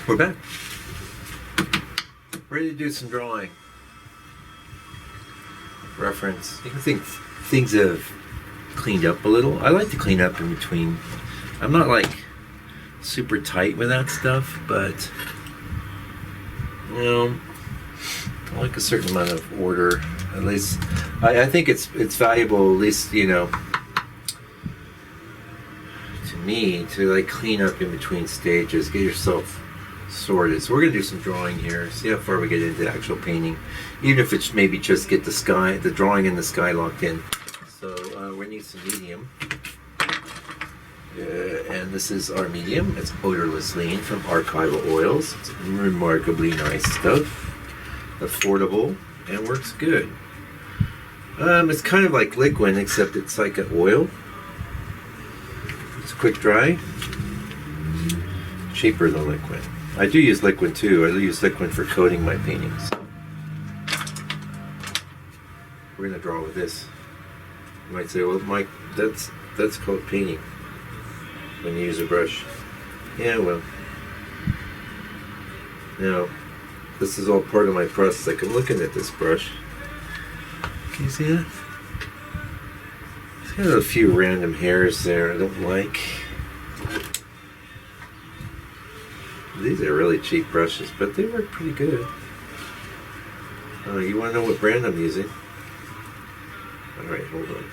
We're back. Ready to do some drawing. Reference. You can think things have cleaned up a little. I like to clean up in between. I'm not like super tight with that stuff, but you know, I like a certain amount of order. At least I think it's valuable, at least, you know, to me, to like clean up in between stages, get yourself sorted. So we're gonna do some drawing here, see how far we get into actual painting, even if it's maybe just get the drawing in the sky locked in. So we need some medium, and this is our medium. It's odorless lean from Archival Oils. It's remarkably nice stuff, affordable, and works good. It's kind of like liquid, except it's like an oil. It's quick dry, cheaper than liquid. I do use liquid too. I use liquid for coating my paintings. We're gonna draw with this. You might say, well, Mike, that's called painting when you use a brush. Yeah, well, now this is all part of my process. Like, I'm looking at this brush. Can you see that? It's got a few random hairs there I don't like. These are really cheap brushes, but they work pretty good. You want to know what brand I'm using? Alright, hold on.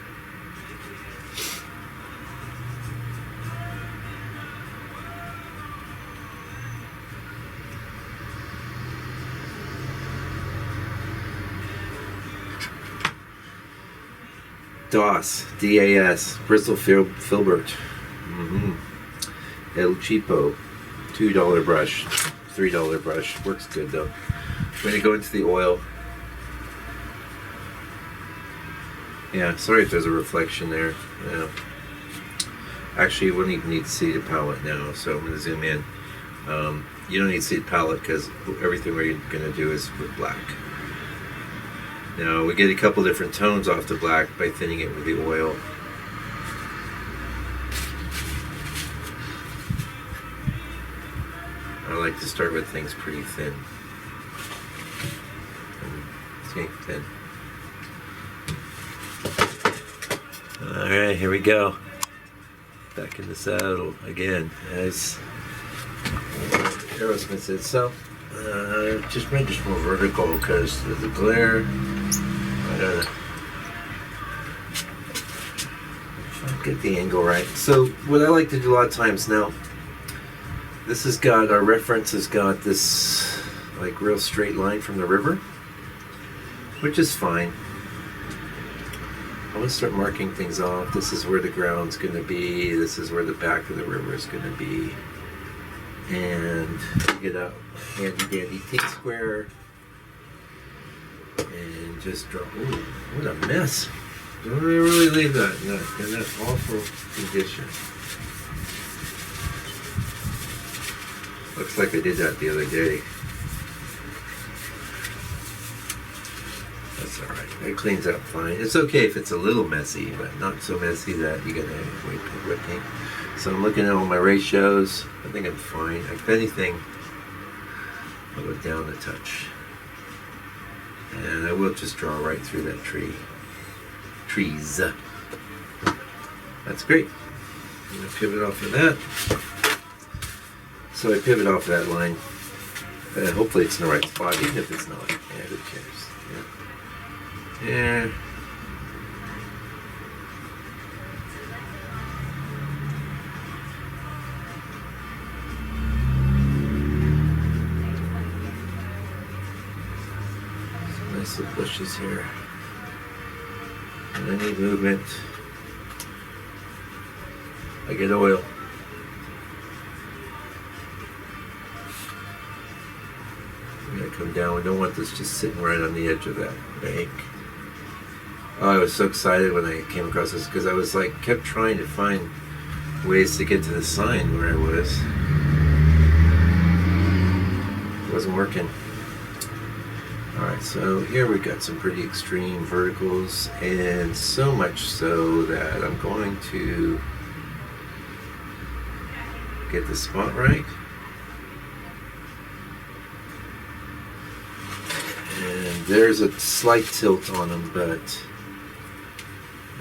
DAS, D-A-S, Bristol Filbert. El Cheapo, $2 brush, $3 brush. Works good though. I'm going to go into the oil. Yeah, sorry if there's a reflection there. Yeah. Actually, you wouldn't even need to see the palette now, so I'm going to zoom in. You don't need to see the palette because everything we're going to do is with black. Now, we get a couple different tones off the black by thinning it with the oil. I like to start with things pretty thin. See, thin. Alright, here we go. Back in the saddle again, as Aerosmith said. So, just make this more vertical because the glare. I gotta get the angle right. So, what I like to do a lot of times now, this has got, our reference has got this like real straight line from the river, which is fine. I'm going to start marking things off. This is where the ground's going to be. This is where the back of the river is going to be. And get a handy dandy T-square and just draw. Ooh, what a mess. Don't really leave that in that awful condition. Looks like I did that the other day. That's alright. It cleans up fine. It's okay if it's a little messy, but not so messy that you gotta wet paint. So I'm looking at all my ratios. I think I'm fine. If anything, I'll go down a touch. And I will just draw right through that trees. That's great. I'm gonna pivot off of that. So I pivot off of that line. Hopefully it's in the right spot, even if it's not. Yeah, who cares? Yeah. Some nice little bushes here. And I need movement. I get oil. I'm gonna come down. We don't want this just sitting right on the edge of that bank. Oh, I was so excited when I came across this because I was like, kept trying to find ways to get to the sign where I was. It wasn't working. Alright, so here we got some pretty extreme verticals, and so much so that I'm going to get the spot right. there's a slight tilt on them, but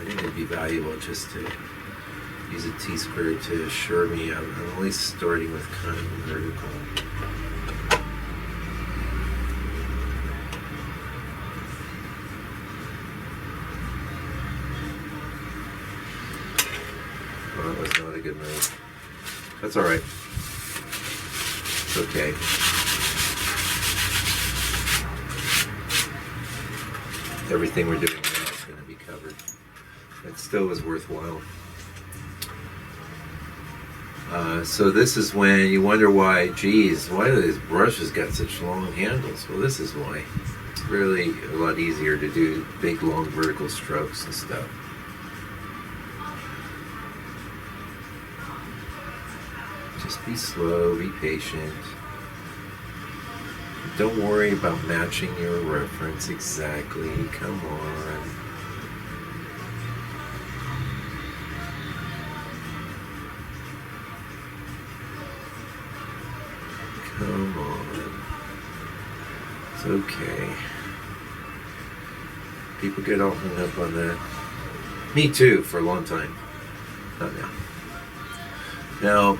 I think it'd be valuable just to use a T-square to assure me I'm only starting with kind of vertical. Well, that was not a good move. That's all right. It's okay. Everything we're doing now is going to be covered. It still is worthwhile. So this is when you wonder why, geez, why do these brushes got such long handles? Well, this is why. It's really a lot easier to do big, long vertical strokes and stuff. Just be slow, be patient. Don't worry about matching your reference exactly. Come on. Come on. It's okay. People get all hung up on that. Me too, for a long time. Not now. Now,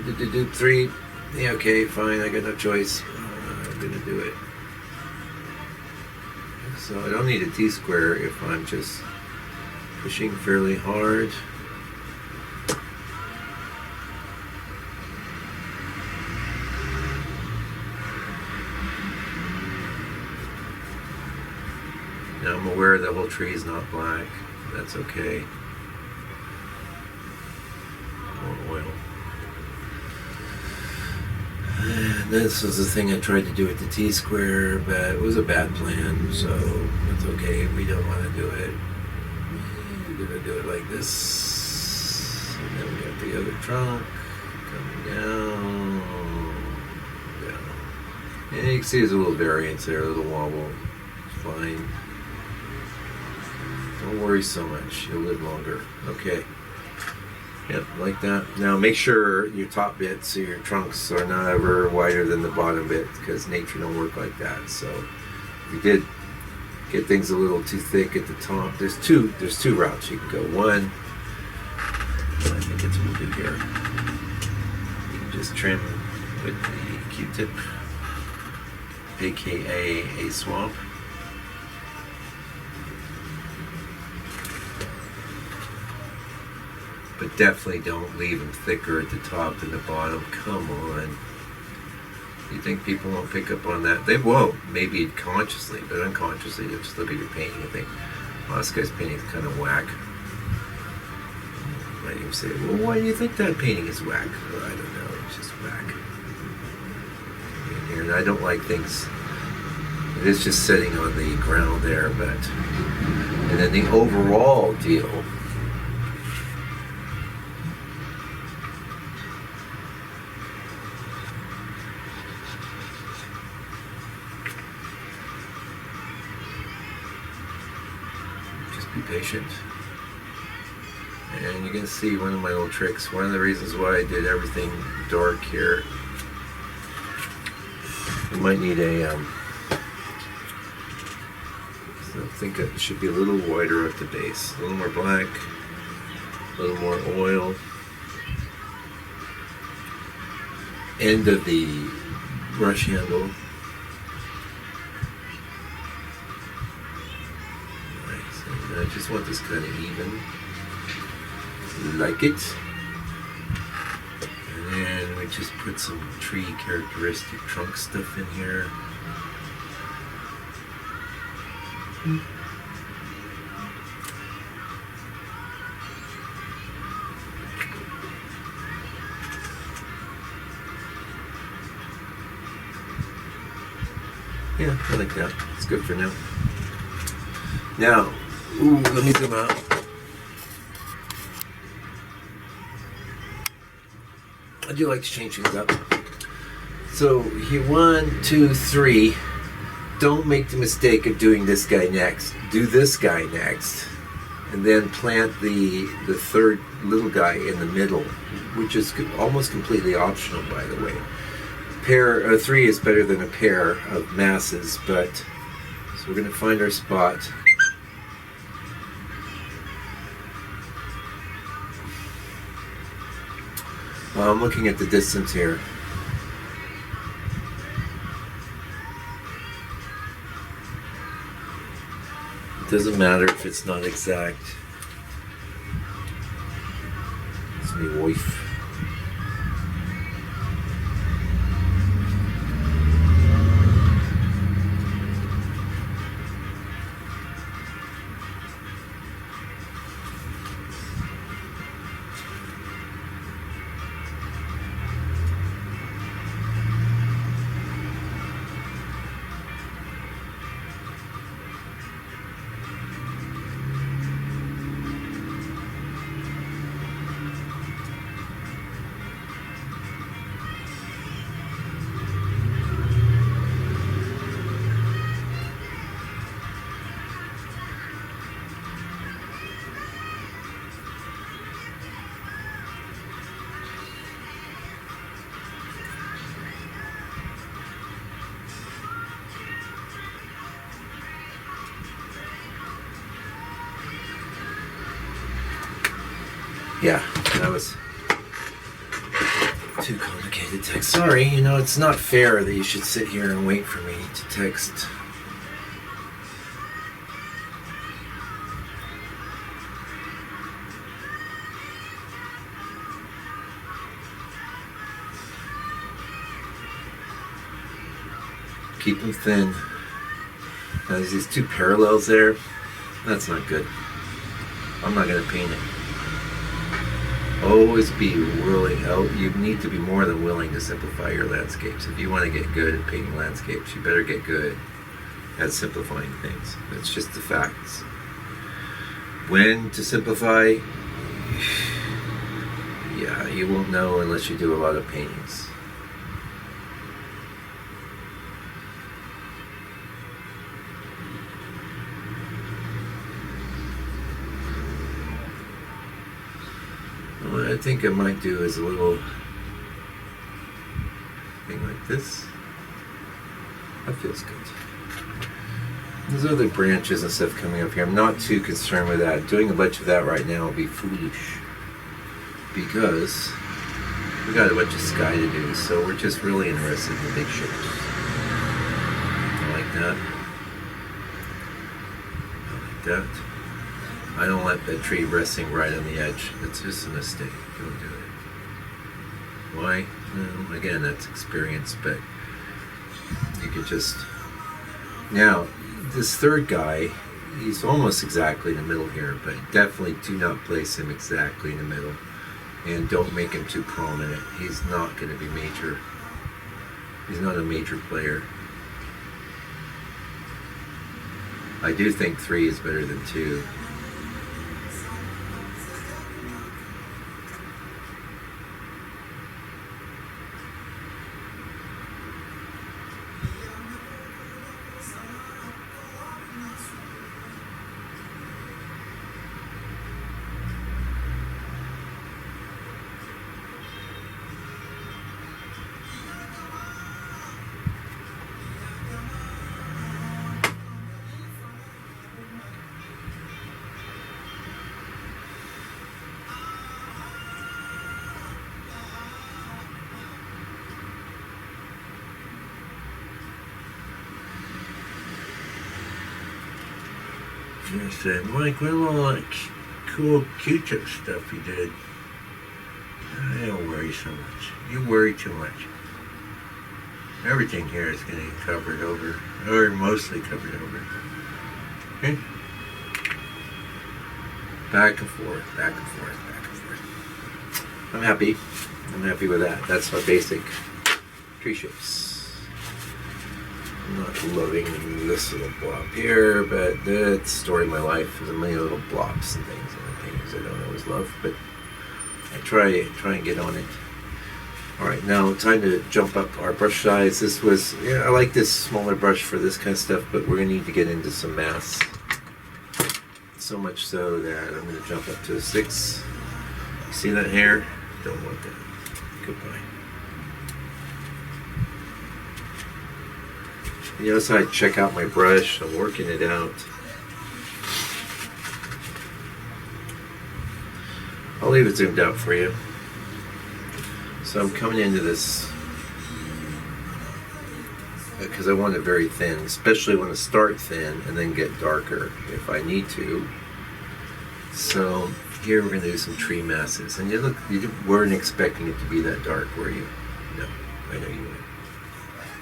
do 3. Yeah, okay, fine. I got no choice. I'm gonna do it. So I don't need a T-square if I'm just pushing fairly hard. Now I'm aware the whole tree is not black. That's okay. More oil. And this was the thing I tried to do with the T-square, but it was a bad plan, so it's okay. We don't want to do it. We're going to do it like this. And then we got the other trunk coming down. And you can see there's a little variance there, a little wobble. It's fine. Don't worry so much. You'll live longer. Okay. Yep, like that. Now make sure your top bits of your trunks are not ever wider than the bottom bit, because nature don't work like that. So if you did get things a little too thick at the top, there's two routes you can go. One, I think it's what we'll do here. You can just trim with the Q-tip, aka a swamp. But definitely don't leave them thicker at the top than the bottom. Come on. You think people won't pick up on that? They won't. Maybe consciously, but unconsciously they'll just look at your painting and think, oh, this guy's painting is kind of whack. You might even say, well, why do you think that painting is whack? Well, I don't know. It's just whack. And I don't like things. It is just sitting on the ground there, but... And then the overall deal... Be patient, and you can see one of my little tricks. One of the reasons why I did everything dark here. You might need a so I think it should be a little wider at the base, a little more black, a little more oil. End of the brush handle. I just want this kind of even, like it. And then we just put some tree characteristic trunk stuff in here. Yeah, I like that. It's good for now. Now, ooh, let me zoom out. I do like to change things up. So here, 1, 2, 3. Don't make the mistake of doing this guy next. Do this guy next, and then plant the third little guy in the middle, which is almost completely optional, by the way. 3 is better than a pair of masses, but we're going to find our spot. Well, I'm looking at the distance here. It doesn't matter if it's not exact. It's my wife. Yeah, that was too complicated text. Sorry, you know, it's not fair that you should sit here and wait for me to text. Keep them thin. Now, there's these two parallels there. That's not good. I'm not going to paint it. Always be willing. You need to be more than willing to simplify your landscapes. If you want to get good at painting landscapes, you better get good at simplifying things. That's just the facts. When to simplify? Yeah, you won't know unless you do a lot of paintings. What I think I might do is a little thing like this. That feels good. There's other branches and stuff coming up here. I'm not too concerned with that. Doing a bunch of that right now will be foolish because we got a bunch of sky to do, so we're just really interested in the big shapes. I like that. I like that. I don't let that tree resting right on the edge. It's just a mistake. Don't do it. Why? Well, again, that's experience, but you could just... Now, this third guy, he's almost exactly in the middle here, but definitely do not place him exactly in the middle. And don't make him too prominent. He's not going to be major. He's not a major player. I do think 3 is better than 2. I said, Mike, what about all that cool Q-tip stuff you did? I don't worry so much. You worry too much. Everything here is going to get covered over, or mostly covered over. Okay? Back and forth, back and forth, back and forth. I'm happy. I'm happy with that. That's my basic tree shapes. I'm not loving this little blob here, but it's the story of my life. There's a million little blobs and things I don't always love, but I try and get on it. All right, now time to jump up our brush size. This was, yeah, I like this smaller brush for this kind of stuff, but we're gonna need to get into some mass. So much so that I'm gonna jump up to a 6. You see that hair? Don't want that. Goodbye. You know, so I check out my brush. I'm working it out. I'll leave it zoomed out for you. So I'm coming into this because I want it very thin, especially when to start thin and then get darker if I need to. So here we're going to do some tree masses. And you weren't expecting it to be that dark, were you? No, I know you weren't.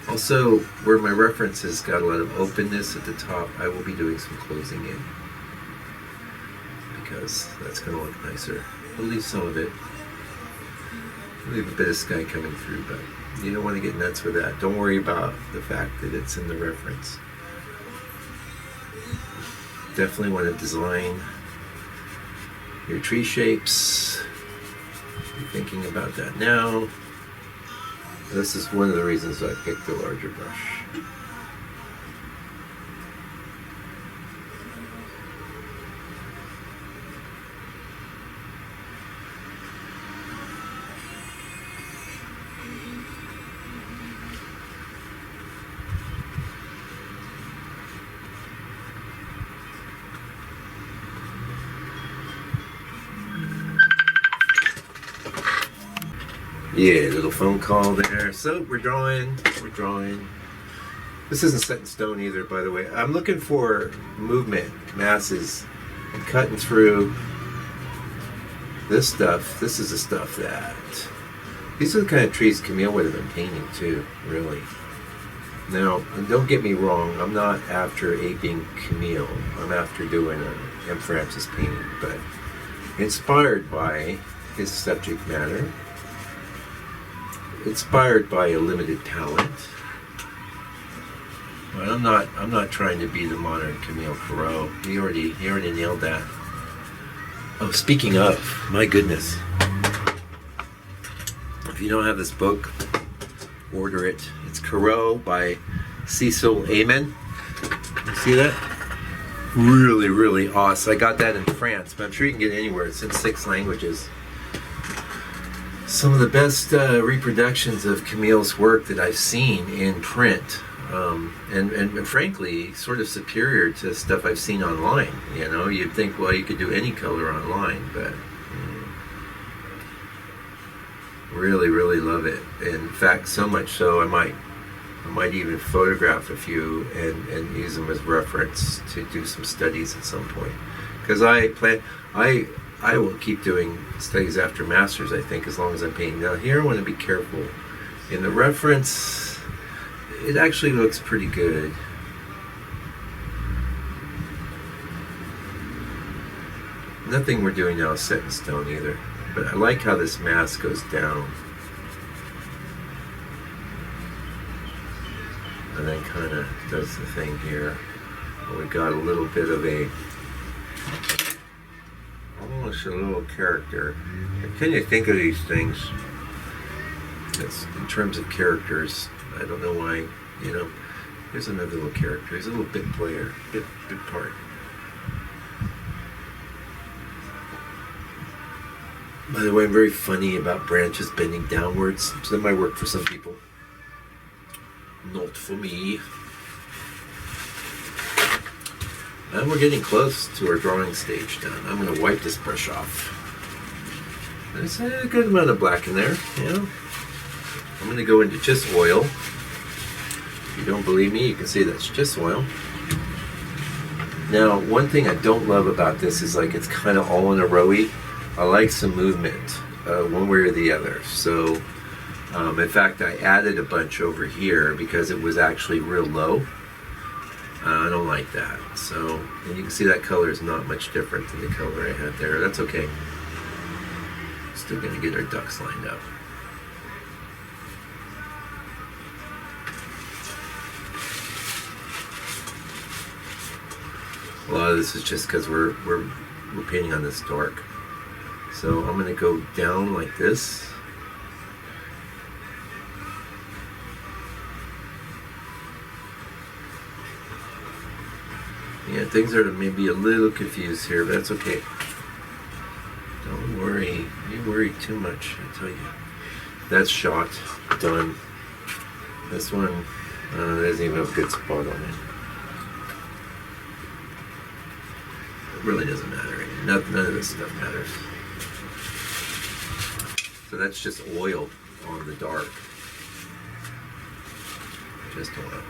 Also, where my references got a lot of openness at the top, I will be doing some closing in, because that's going to look nicer. We'll leave some of it. We'll leave a bit of sky coming through, but you don't want to get nuts with that. Don't worry about the fact that it's in the reference. Definitely want to design your tree shapes. Be thinking about that now. This is one of the reasons I picked the larger brush. Yeah, little phone call there. So we're drawing. This isn't set in stone either, by the way. I'm looking for movement, masses. I'm cutting through this stuff. This is the stuff that... These are the kind of trees Camille would have been painting too, really. Now, don't get me wrong, I'm not after aping Camille. I'm after doing an M. Francis painting, but inspired by his subject matter. Inspired by a limited palette, but I'm not trying to be the modern Camille Corot. He already nailed that. Oh, speaking of, my goodness, if you don't have this book, order it. It's Corot by Cecil Amen. You see that? Really, really awesome. I got that in France, but I'm sure you can get it anywhere. It's in 6 languages. Some of the best reproductions of Camille's work that I've seen in print, and frankly, sort of superior to stuff I've seen online. You know, you'd think, well, you could do any color online, but really, really love it. In fact, so much so, I might even photograph a few and use them as reference to do some studies at some point, because I will keep doing studies after masters, I think, as long as I'm painting. Now here I want to be careful. In the reference, it actually looks pretty good. Nothing we're doing now is set in stone either. But I like how this mask goes down. And then kind of does the thing here. We got a little bit of a... almost a little character. Can you think of these things? It's, in terms of characters, I don't know why, you know, here's another little character. He's a little bit player, bit part. By the way, I'm very funny about branches bending downwards, so that might work for some people. Not for me. And we're getting close to our drawing stage done. I'm going to wipe this brush off. There's a good amount of black in there, you know. I'm going to go into just oil. If you don't believe me, you can see that's just oil. Now, one thing I don't love about this is like it's kind of all in a rowy. I like some movement, one way or the other. So, in fact, I added a bunch over here because it was actually real low. I don't like that. So, and you can see that color is not much different than the color I had there. That's okay. Still going to get our ducks lined up. A lot of this is just because we're painting on this dark. So I'm going to go down like this. Yeah, things are maybe a little confused here, but that's okay. Don't worry. You worry too much, I tell you. That's shot. Done. This one, It doesn't even have a good spot on it. It really doesn't matter. None of this stuff matters. So that's just oil on the dark. Just oil.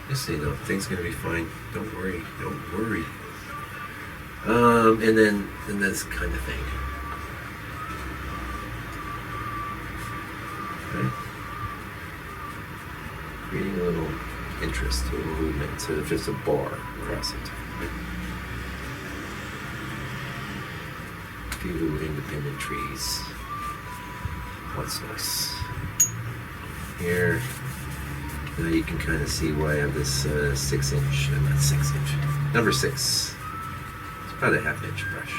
Just so you know, things gonna be fine. Don't worry. Don't worry. And then this kind of thing. Okay. Creating a little interest, a little movement, instead of just a bar across it. Right? A few little independent trees. What's nice? Here, now you can kind of see why I have this 6-inch, not 6-inch, number 6. It's about a 1/2-inch brush.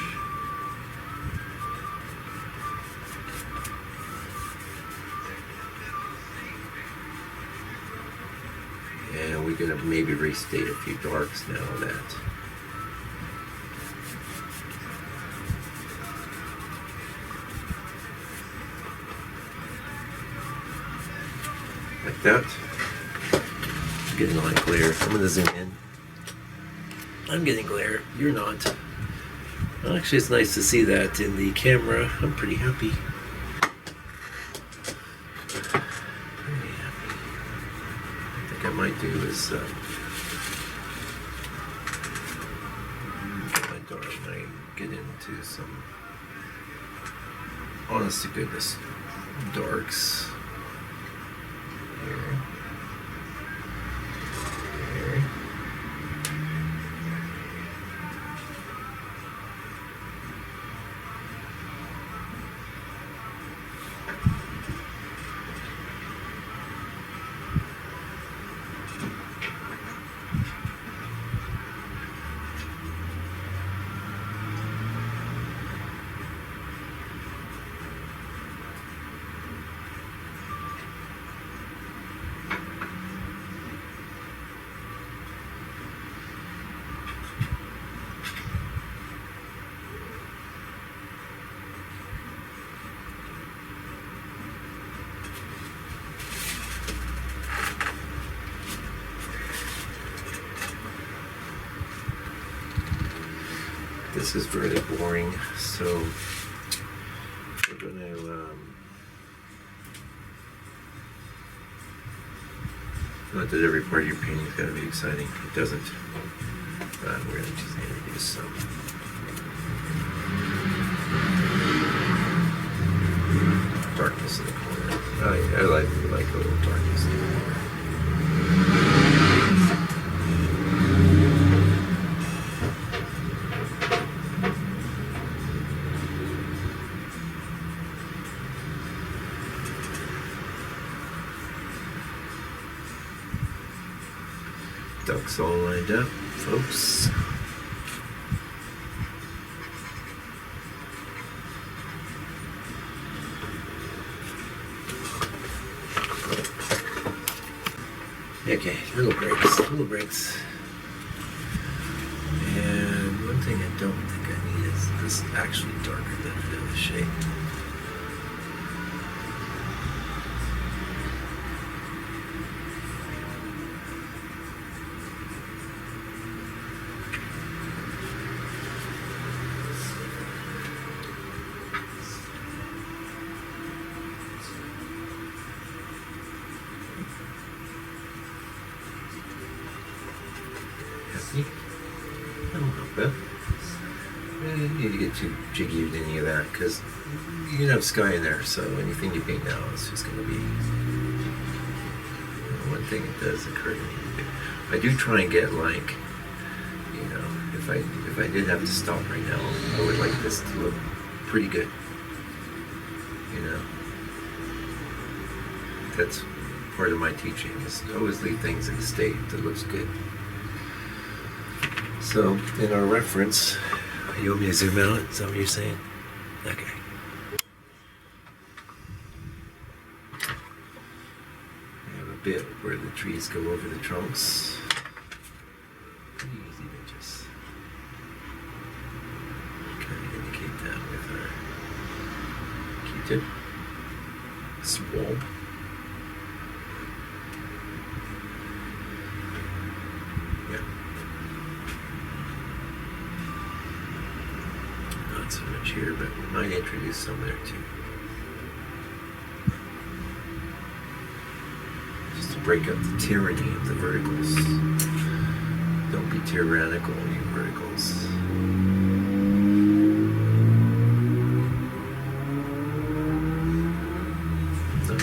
And we're gonna maybe restate a few darks now that. Like that. Getting a lot of glare. I'm gonna zoom in. I'm getting glare. You're not. Well, actually, it's nice to see that in the camera. I'm pretty happy. Pretty happy. I think I might do is my dark. I get into some honest to goodness darks. Here. This is really boring, so we're going to not that every part of your painting is going to be exciting. It doesn't. We're going to just introduce some darkness in the corner. I like a little darkness in the corner. Ducks all lined up, folks. Okay, little breaks. And one thing I don't think I need is this actually darker than the other shade. I don't know, but you don't need to get too jiggy with any of that because you can have sky in there, so anything you paint now is just going to be. One thing that does occur to me, I do try and get like, if I did have to stop right now, I would like this to look pretty good. That's part of my teaching is always leave things in a state that looks good. So, in our reference, you want me to zoom out? Is that what you're saying? Okay. I have a bit where the trees go over the trunks. Pretty easy to just kind of indicate that with our tip. Swab. Yeah. Not so much here, but we might introduce some there too. Just to break up the tyranny of the verticals. Don't be tyrannical, you verticals.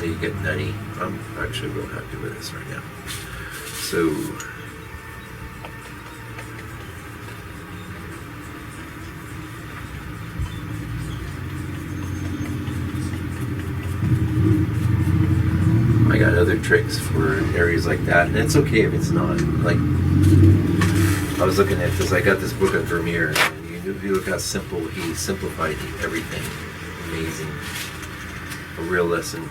You get nutty. I'm actually real happy with this right now. So I got other tricks for areas like that, and it's okay if it's not. Like, I was looking at this, I got this book on Vermeer, and you look how simple he simplified everything. Amazing. A real lesson.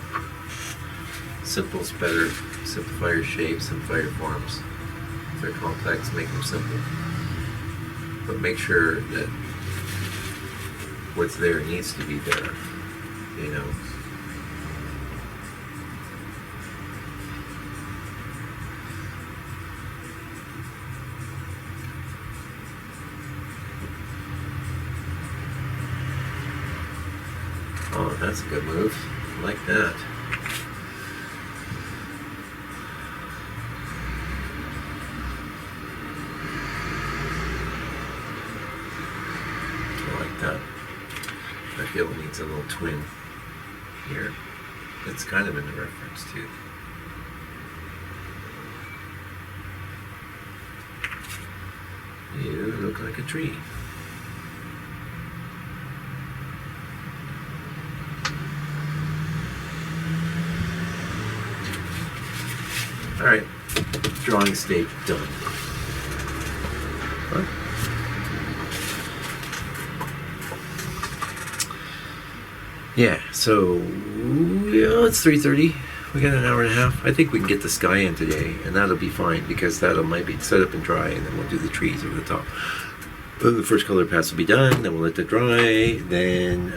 Simple's better. Simplify your shapes, simplify your forms. If they're complex, make them simple. But make sure that what's there needs to be there. You know. Oh, that's a good move. I like that. I feel it needs a little twin here. It's kind of in the reference too. You look like a tree. Alright, drawing stage done. What? Yeah, so yeah, it's 3:30. We got an hour and a half. I think we can get the sky in today, and that'll be fine because that'll might be set up and dry, and then we'll do the trees over the top. But the first color pass will be done. Then we'll let that dry. Then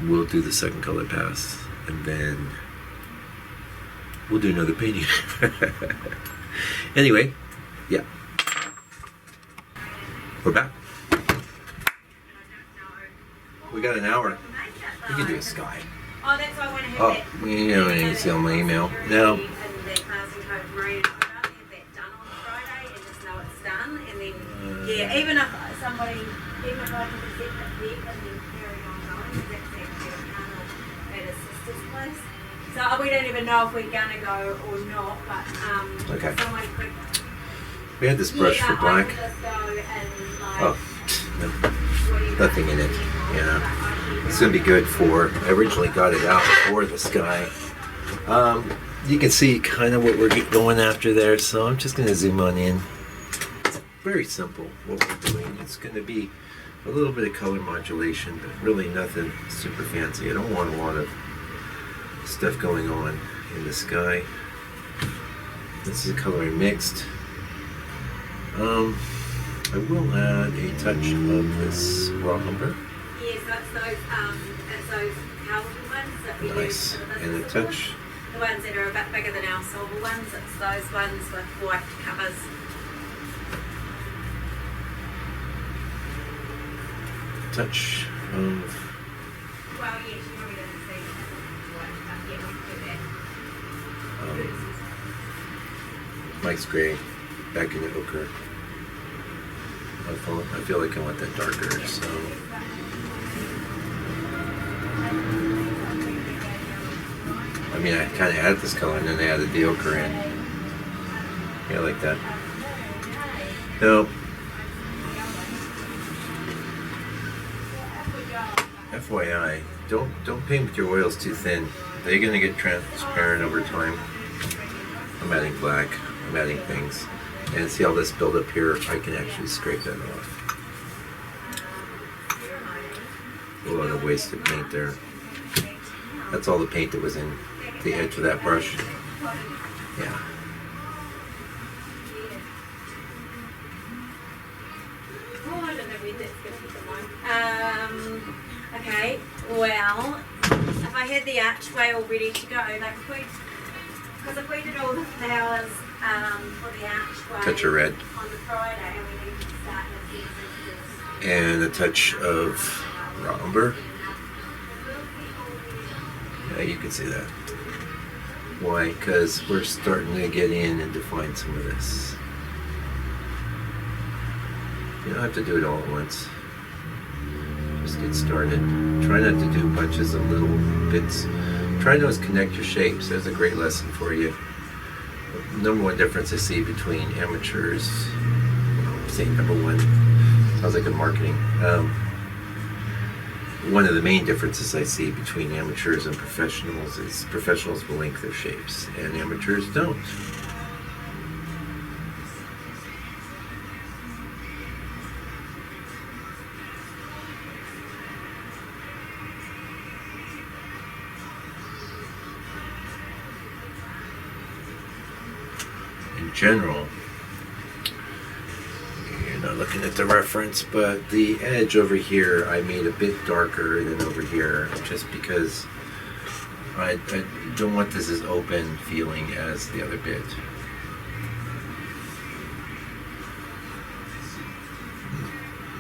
we'll do the second color pass, and then we'll do another painting. Anyway, yeah, we're back. We got an hour. We can do a sky. Oh, that's why I want to have Oh, that. you know, I need to see on my email. Now, yeah, even if somebody, even if I took a separate bed and then carry on going, that's actually a panel at a sister's place. So we don't even know if we're gonna go or not, but okay. somebody could. We had this brush for black. Oh, nothing in it. Yeah, it's gonna be good for. I originally got it out for the sky. You can see kind of what we're going after there, so I'm just gonna zoom on in. It's very simple what we're doing. It's gonna be a little bit of color modulation, but really nothing super fancy. I don't want a lot of stuff going on in the sky. This is coloring mixed. I will add a touch of this raw umber. Yes, that's those powerful ones that we Nice. use. And a touch. The ones that are a bit bigger than our silver ones, it's those ones with white covers. Touch of Well, yes, you probably didn't see white, but yeah, we can do that. Mike's gray back in the ochre. I feel like I want that darker, so. I mean, I kind of added this color and then I added the ochre in. Yeah, I like that. Now, FYI, don't paint with your oils too thin. They're gonna get transparent over time. I'm adding black. I'm adding things. And see all this build up here? I can actually scrape that off. A lot of wasted paint there. That's all the paint that was in the edge of that brush. Yeah. Okay, well, if I had the archway all ready to go, like if we did all the flowers for the archway Touch of red. on the Friday, we need to start the fences. And a touch of raw umber. Yeah, you can see that. Why? Because we're starting to get in and define some of this. You don't have to do it all at once. Just get started. Try not to do bunches of little bits. Try to always connect your shapes. That's a great lesson for you. Number one difference I see between amateurs, say number one, sounds like a marketing. One of the main differences I see between amateurs and professionals is professionals will link their shapes and amateurs don't. In general, you're not looking at the reference, but the edge over here I made a bit darker than over here just because I don't want this as open feeling as the other bit.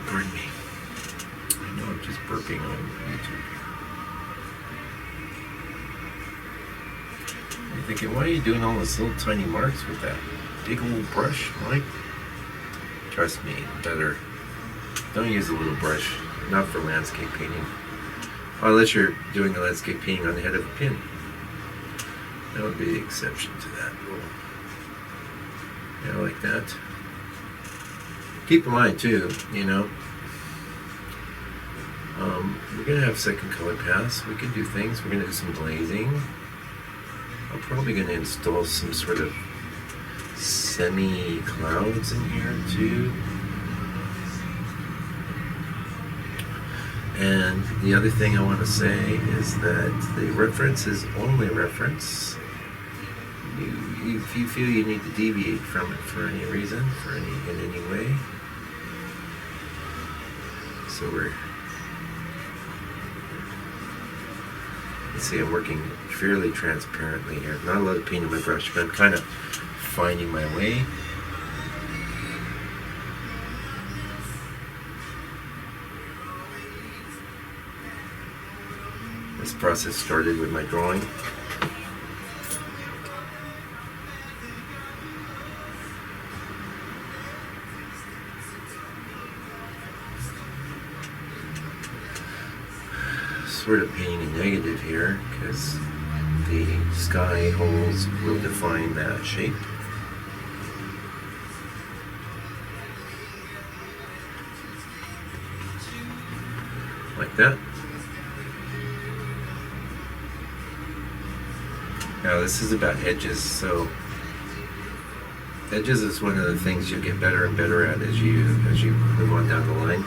Pardon me. I know I'm just burping on YouTube. You're thinking, why are you doing all those little tiny marks with that big old brush, Mike? Trust me, better. Don't use a little brush, not for landscape painting. Unless you're doing a landscape painting on the head of a pin. That would be the exception to that rule. Yeah, like that. Keep in mind too, we're going to have second color pass. We can do things. We're going to do some glazing. I'm probably going to install some sort of semi-clouds in here too. And the other thing I want to say is that the reference is only reference. If you feel you need to deviate from it for any reason, in any way. So you see I'm working fairly transparently here. Not a lot of paint in my brush, but I'm kind of finding my way. This process started with my drawing. Sort of painting a negative here because the sky holes will define that shape. Like that. Now this is about edges, so edges is one of the things you get better and better at as you move on down the line.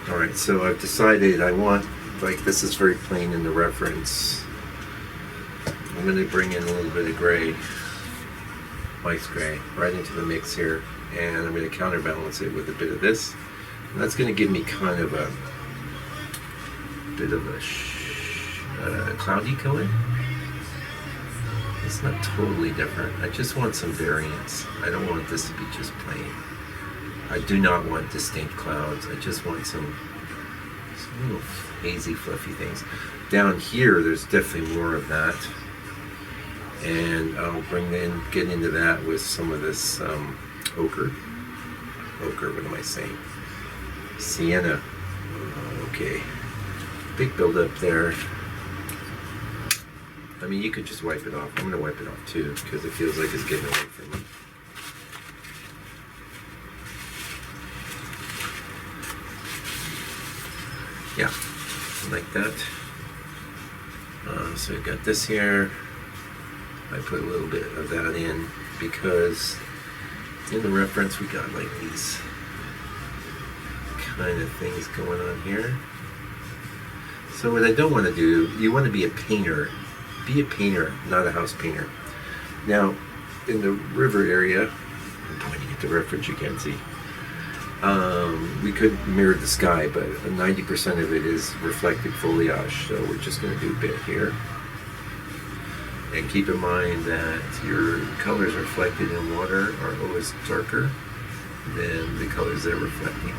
Alright, so I've decided I want, like this is very plain in the reference. I'm going to bring in a little bit of gray, Mike's gray, right into the mix here, and I'm going to counterbalance it with a bit of this. And that's going to give me kind of a bit of a cloudy color. It's not totally different. I just want some variance. I don't want this to be just plain. I do not want distinct clouds. I just want some little hazy, fluffy things. Down here, there's definitely more of that. And I'll get into that with some of this ochre. Ochre, what am I saying? Sienna. Okay. Big buildup there. I mean, you could just wipe it off. I'm going to wipe it off too, because it feels like it's getting away from me. Yeah, like that. So we've got this here. I put a little bit of that in because in the reference we got like these kind of things going on here. So what I don't want to do, you want to be a painter. Be a painter, not a house painter. Now, in the river area, I'm pointing at the reference you can't see. We could mirror the sky, but 90% of it is reflected foliage, so we're just going to do a bit here. And keep in mind that your colors reflected in water are always darker than the colors they're reflecting.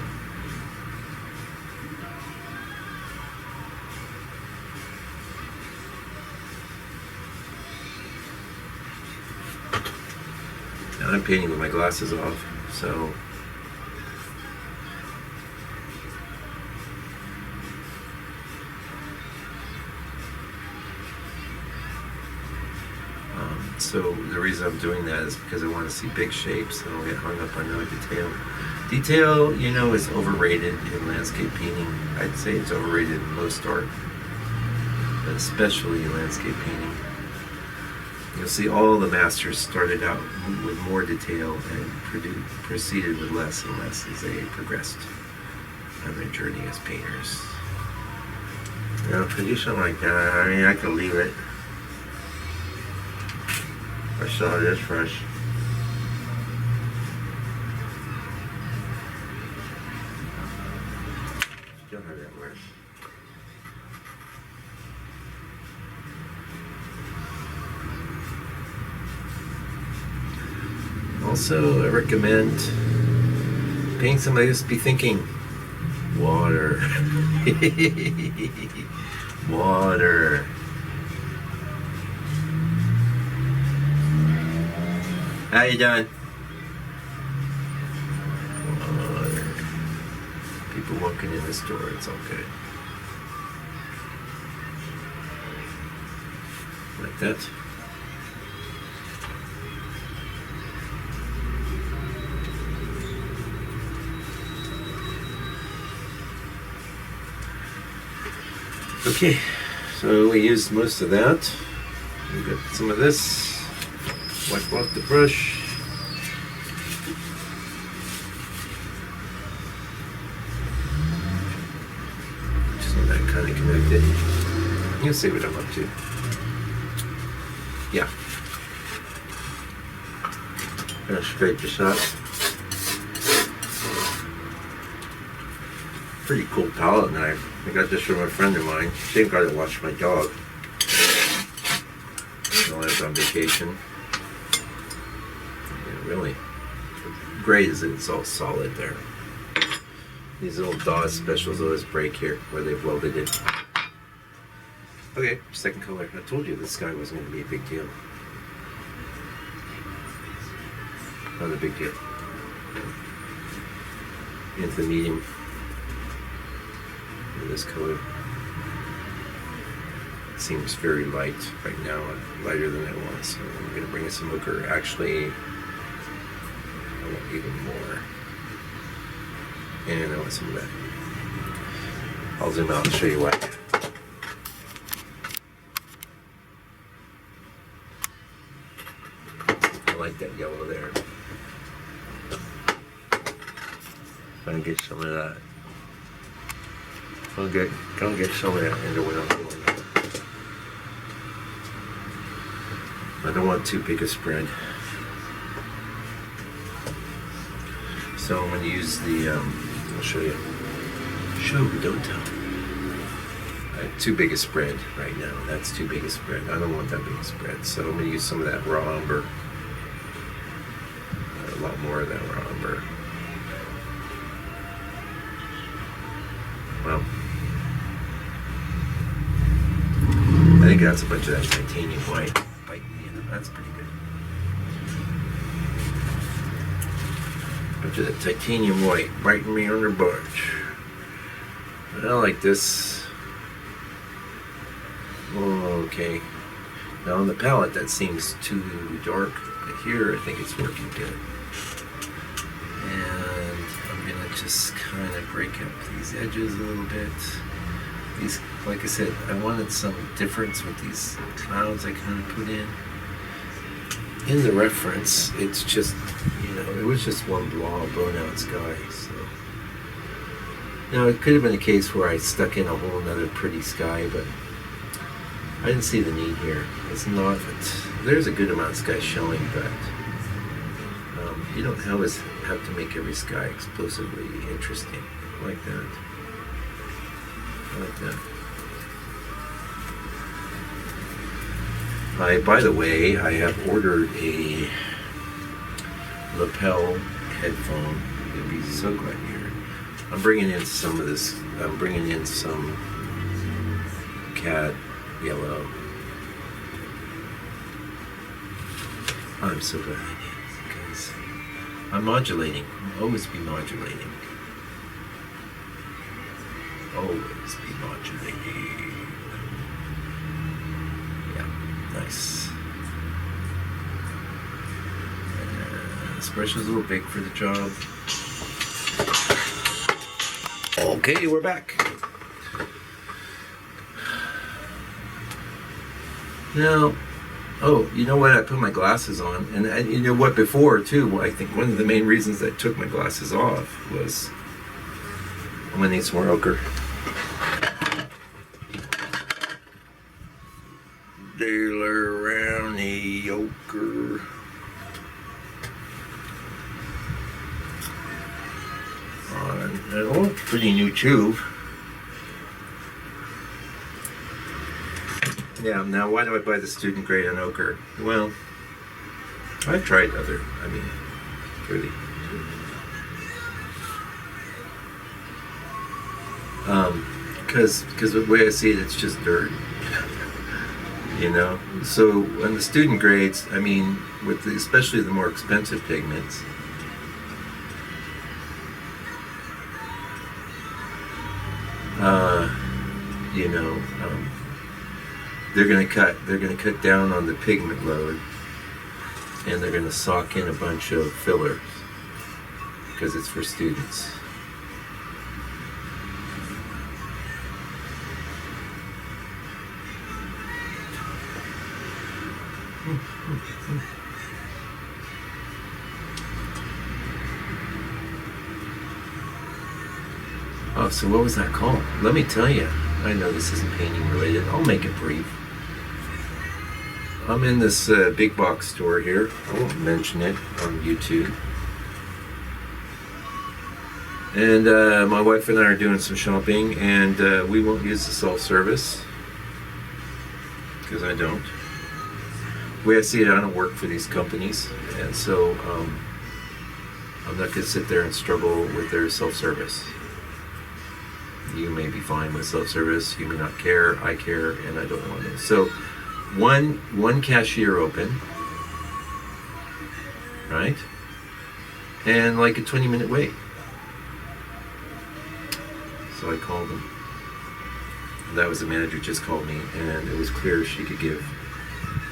Now I'm painting with my glasses off, so so the reason I'm doing that is because I want to see big shapes. I don't get hung up on no detail. Detail, you know, is overrated in landscape painting. I'd say it's overrated in most art, but especially in landscape painting. You'll see all the masters started out with more detail and proceeded with less and less as they progressed on their journey as painters. You know, tradition like that, I mean, I could leave it. I saw it as fresh. Still have that much. Also, I recommend painting somebody just be thinking water. Water. How you doing? Water. People walking in the store, it's all good. Like that. Okay, so we used most of that. We got some of this. Wipe off the brush. Just want that kind of connected. You'll see what I'm up to. Yeah. Gonna scrape this up. Pretty cool palette knife. I got this from a friend of mine. She got to watch my dog while I was on vacation. Really great is it's all solid there. These little DAWs specials always break here where they've welded it. Okay, second color. I told you the sky wasn't going to be a big deal. Not a big deal. Into the medium. In this color. It seems very light right now, lighter than it was. So I'm going to bring in some ochre. Actually, I want even more. And I want some of that. I'll zoom out and show you why. I like that yellow there. Gonna get some of that. Gonna get some of that into what I'm doing. I don't want too big a spread. So I'm going to use the, I'll show you. Show, don't tell. I have too big a spread right now. That's too big a spread. I don't want that big a spread. So I'm going to use some of that raw umber. A lot more of that raw umber. Well, I think that's a bunch of that titanium white. That's pretty good. Bunch of that titanium white biting me on the butt. I like this. Oh, okay. Now on the palette that seems too dark, but here I think it's working good. And I'm gonna just kind of break up these edges a little bit. These, like I said, I wanted some difference with these clouds I kind of put in. In the reference, it's just, you know, it was just one blown out sky, so. Now, it could have been a case where I stuck in a whole nother pretty sky, but I didn't see the need here. It's not, there's a good amount of sky showing, but You don't always have to make every sky explosively interesting. I like that. I like that. By the way, I have ordered a lapel headphone. You'll be so glad to hear it. I'm bringing in some of this. I'm bringing in some cat yellow. I'm so glad I did because I'm modulating. I'll always be modulating. Always be modulating. Yeah, nice. This brush is a little big for the job. Okay, we're back. Now, oh, you know what? I put my glasses on, and you know what? Before too, I think one of the main reasons I took my glasses off was I'm gonna need some more ochre. Dealer around the ochre. On an old, pretty new tube. Yeah, now why do I buy the student grade on ochre? Well, I've tried other, really. Because the way I see it, it's just dirt. You know? So on the student grades, with especially the more expensive pigments, they're gonna cut down on the pigment load, and they're gonna sock in a bunch of fillers because it's for students. Oh, so what was that called? Let me tell you. I know this isn't painting related. I'll make it brief. I'm in this big box store here. I won't mention it on YouTube. And my wife and I are doing some shopping, and we won't use the self-service because I don't. The way I see it, I don't work for these companies, and so I'm not going to sit there and struggle with their self-service. You may be fine with self-service, you may not care, I care, and I don't want to. So, one cashier open, right? And like a 20-minute wait. So I called them. That was the manager just called me, and it was clear she could give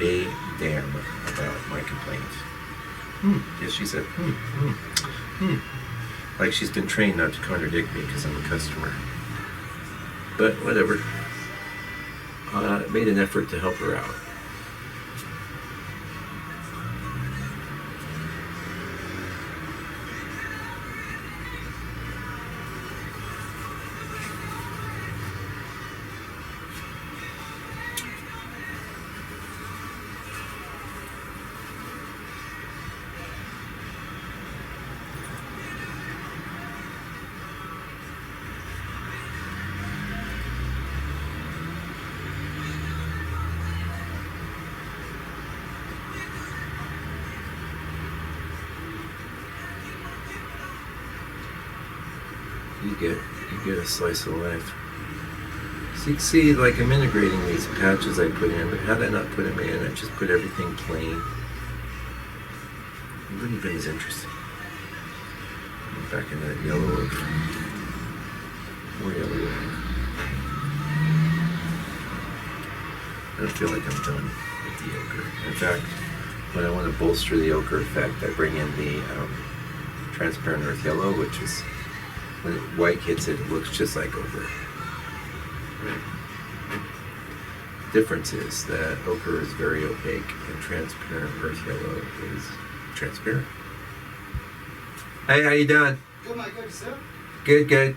a damn about my complaint. Yes, she said, Like she's been trained not to contradict me because I'm a customer. But whatever. Made an effort to help her out. You get a slice of life. So you can see, like, I'm integrating these patches I put in, but how did I not put them in? I just put everything plain. It wouldn't have been as interesting. Back in that yellow over. More yellow over. I don't feel like I'm done with the ochre. In fact, when I want to bolster the ochre effect, I bring in the transparent earth yellow, which is, when white hits it, it looks just like ochre. Right. Difference is that ochre is very opaque and transparent earth yellow is transparent. Hey, how you doing? Good, mate. Good, sir. Good.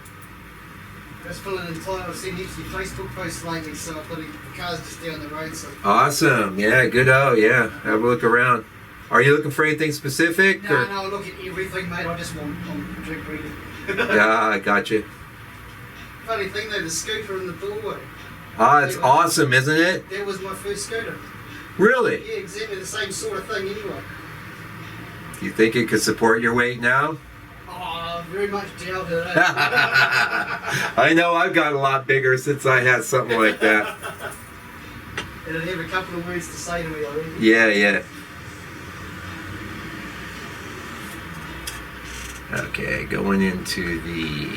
Just filling in the time. I've seen heaps of your Facebook posts lately, so I've got the car's just down the road. So. Awesome. Yeah, good. Oh, yeah. Have a look around. Are you looking for anything specific? No, or? no, I look at everything, mate. I just want drink reading. Yeah, I got you. Funny thing though, the scooter in the doorway. Ah, it's awesome, isn't it? That was my first scooter. Really? Yeah, exactly the same sort of thing anyway. You think it could support your weight now? Oh, very much doubt it. I know I've got a lot bigger since I had something like that. It'd have a couple of words to say to me, I reckon. Yeah, yeah. Okay, going into the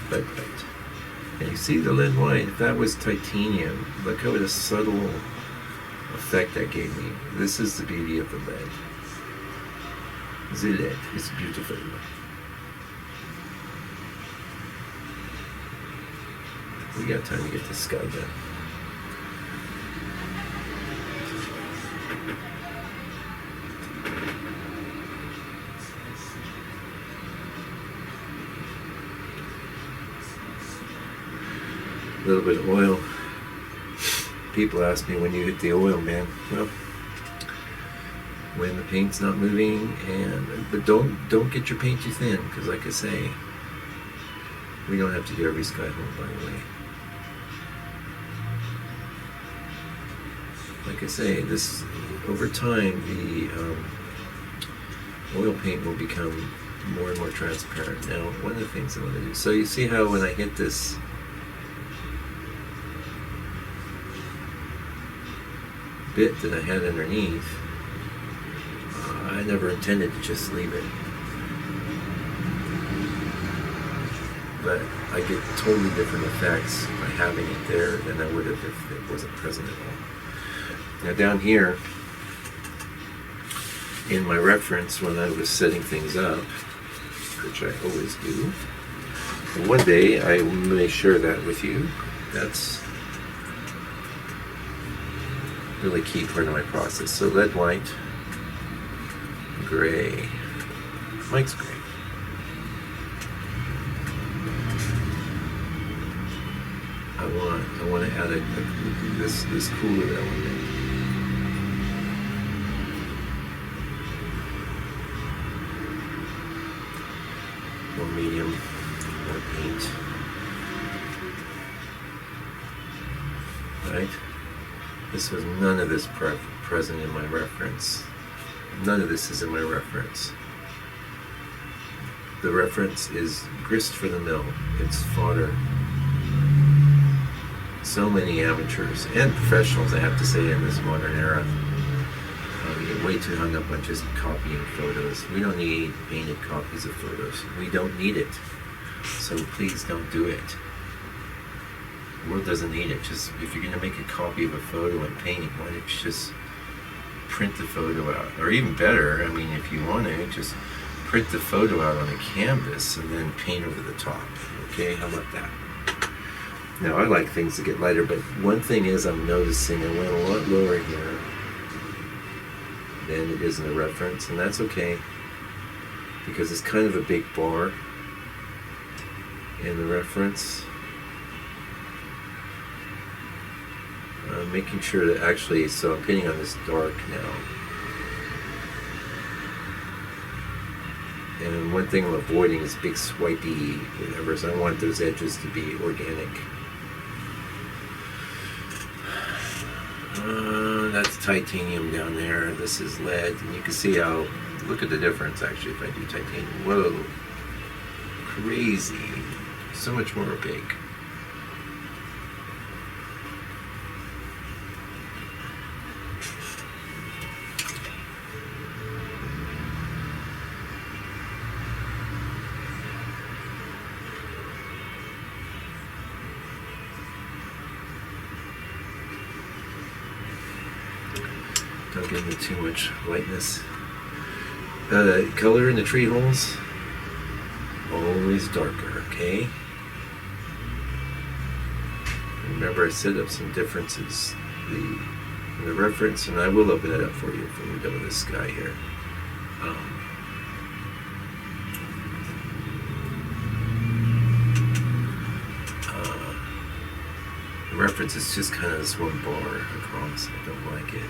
lead white. And you see the lead white, if that was titanium, look how what a subtle effect that gave me. This is the beauty of the lead. The lead is beautiful. We got time to get this guy done. A little bit of oil. People ask me when you hit the oil, man. Well, when the paint's not moving, but don't get your paint too thin, because like I say, we don't have to do every sky hole, by the way. Like I say, this over time the oil paint will become more and more transparent. Now, one of the things I'm going to do. So you see how when I hit this. Bit that I had underneath, I never intended to just leave it, but I get totally different effects by having it there than I would have if it wasn't present at all. Now down here in my reference when I was setting things up, which I always do, and one day I may share that with you. That's really key part of my process. So lead white, gray, Mike's gray. I want to add this cooler element. More medium, more paint. Right? This was none of this present in my reference. None of this is in my reference. The reference is grist for the mill. It's fodder. So many amateurs and professionals, I have to say, in this modern era, get way too hung up on just copying photos. We don't need painted copies of photos. We don't need it. So please don't do it. The world doesn't need it. Just if you're going to make a copy of a photo and paint it, why don't you just print the photo out? Or even better, I mean, if you want to, just print the photo out on a canvas and then paint over the top. Okay, how about that? Now, I like things to get lighter, but one thing is I'm noticing I went a lot lower here than it is in the reference, and that's okay because it's kind of a big bar in the reference. Making sure that actually, so I'm painting on this dark now. And one thing I'm avoiding is big swipey whatever, so I want those edges to be organic. That's titanium down there. This is lead, and you can see how, look at the difference actually if I do titanium. Whoa, crazy, so much more opaque. Don't give me too much lightness. Color in the tree holes, always darker, okay? Remember I set up some differences in the reference, and I will open it up for you when we're done with this guy here. The reference is just kind of this one bar across. I don't like it.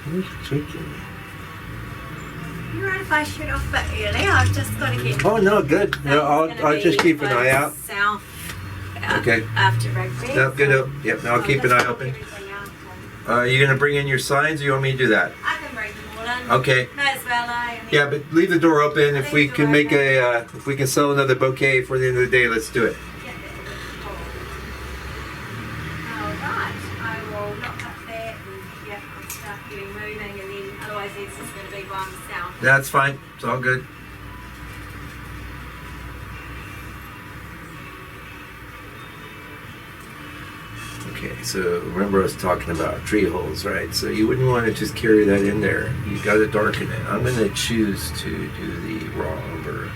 Who's taking me? You're right if I shoot off a bit early. I've just got to get. Oh no, good. No, I'll just keep an eye out. South. Okay. After rugby. Yep, good up. Yep, I'll keep an eye open. You gonna bring in your signs, or you want me to do that? I can bring them all in. Okay. May as well. Yeah, but leave the door open. If we can make if we can sell another bouquet for the end of the day, let's do it. Alright, I will knock up there and I'll start getting moving, and then otherwise it's just going to be one south. That's fine. It's all good. Okay, so remember I was talking about tree holes, right? So you wouldn't want to just carry that in there. You got to darken it. I'm going to choose to do the raw umber.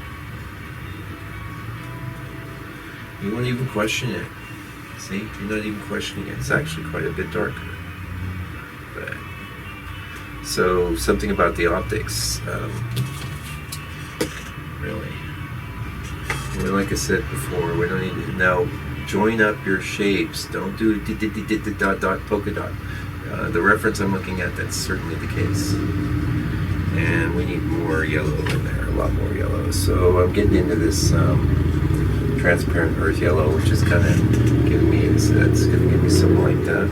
You won't even question it. See, you're not even questioning it. It's actually quite a bit darker. But so something about the optics, really. Well, like I said before, we don't need to now. Join up your shapes. Don't do dot dot polka dot. The reference I'm looking at, that's certainly the case. And we need more yellow in there, a lot more yellow. So I'm getting into this transparent earth yellow, which is kind of giving me, that's going to give me something like that.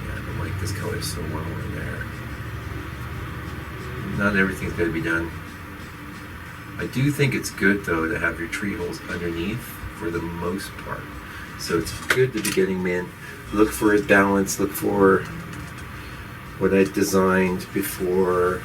Yeah, I don't like this color so well in there. Not everything's going to be done. I do think it's good, though, to have your tree holes underneath for the most part. So it's good to be getting them in. Look for a balance. Look for what I designed before.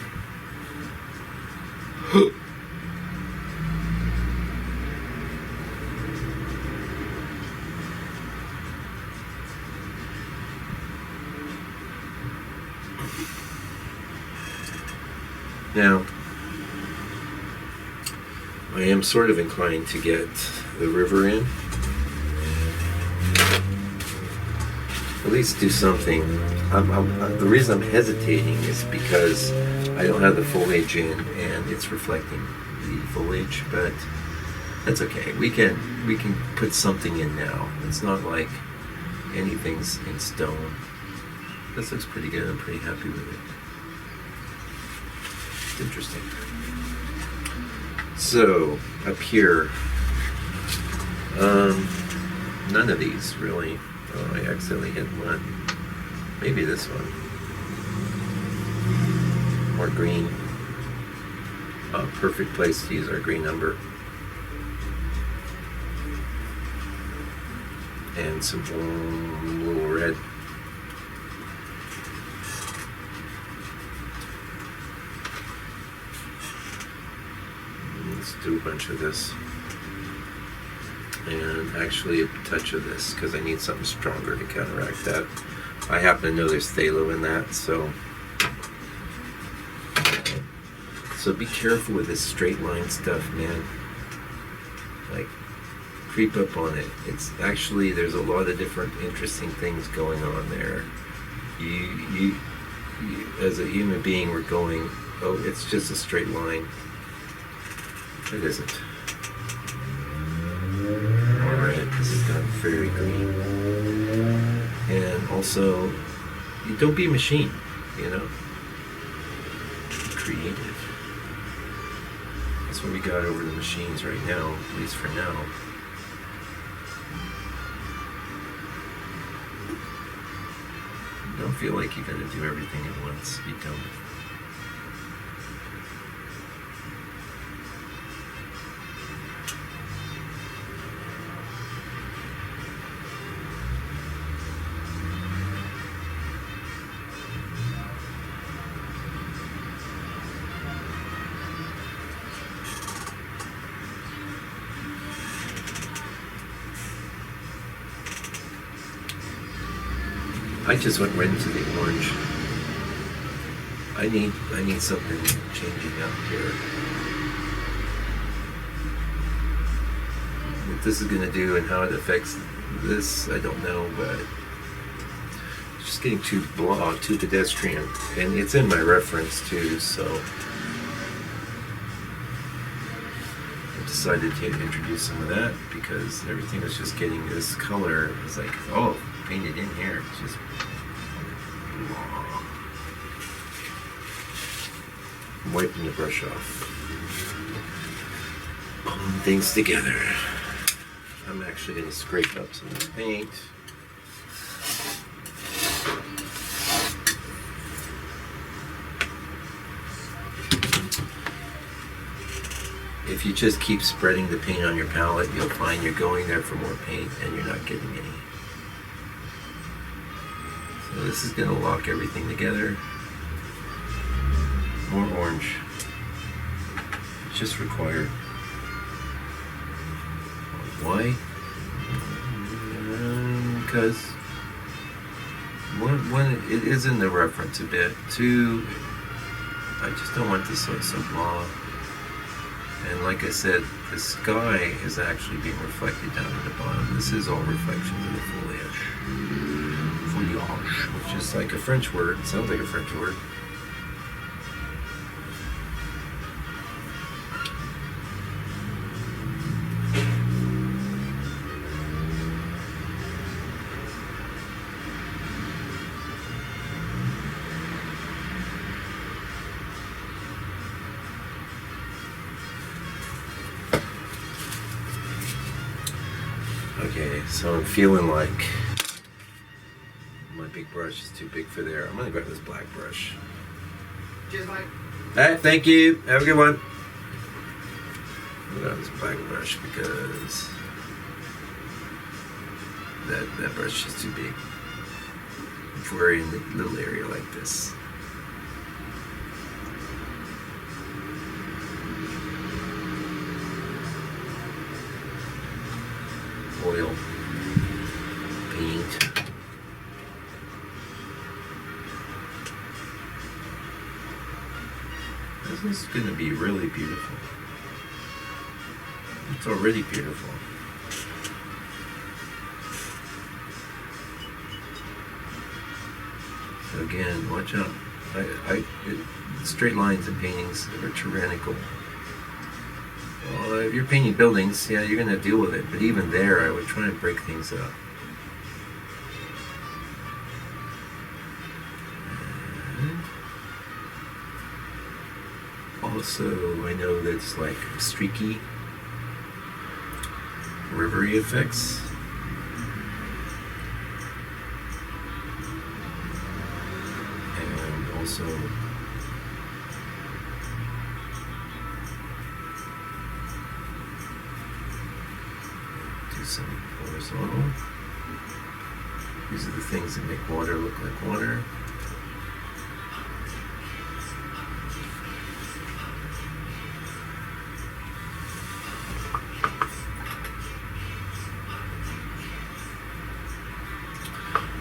Now, I am sort of inclined to get the river in. At least do something. The reason I'm hesitating is because I don't have the foliage in and it's reflecting the foliage, but that's okay. We can put something in now. It's not like anything's in stone. This looks pretty good. I'm pretty happy with it. It's interesting. So, up here, none of these really. Oh, I accidentally hit one. Maybe this one. More green. Perfect place to use our green number. And some little red. Let's do a bunch of this. And actually a touch of this, because I need something stronger to counteract that. I happen to know there's phthalo in that, so be careful with this straight line stuff, man. Like, creep up on it. It's actually, there's a lot of different interesting things going on there. You as a human being, we're going, oh, it's just a straight line. It isn't. Alright, this has gotten very green. And also, you don't be a machine, you know? Be creative. That's what we got over the machines right now, at least for now. Don't feel like you gotta do everything at once. You don't. I just went right into the orange. I need something changing up here. What this is going to do and how it affects this, I don't know, but it's just getting too blah, too pedestrian. And it's in my reference too, so I decided to introduce some of that because everything was just getting this color. It's like, oh, painted in here. It's just blah. I'm wiping the brush off. Pulling things together. I'm actually going to scrape up some of the paint. If you just keep spreading the paint on your palette, you'll find you're going there for more paint and you're not getting any. So this is going to lock everything together. More orange. It's just required. Why? Because one, it is in the reference a bit. Two, I just don't want this so blah. And like I said, the sky is actually being reflected down at the bottom. This is all reflections of the foliage. Foliage, which is like a French word. It sounds like a French word. Okay, so I'm feeling like my big brush is too big for there. I'm gonna grab this black brush. Cheers, mate. Alright, thank you. Have a good one. I'm gonna grab this black brush because that brush is too big if we're in a little area like this. Oil, paint. This is going to be really beautiful. It's already beautiful. So again, watch out. Straight lines in paintings are tyrannical. Well, if you're painting buildings, yeah, you're going to deal with it. But even there, I would try and break things up. And also, I know that's like streaky, rivery effects. And also some horizontal. These are the things that make water look like water.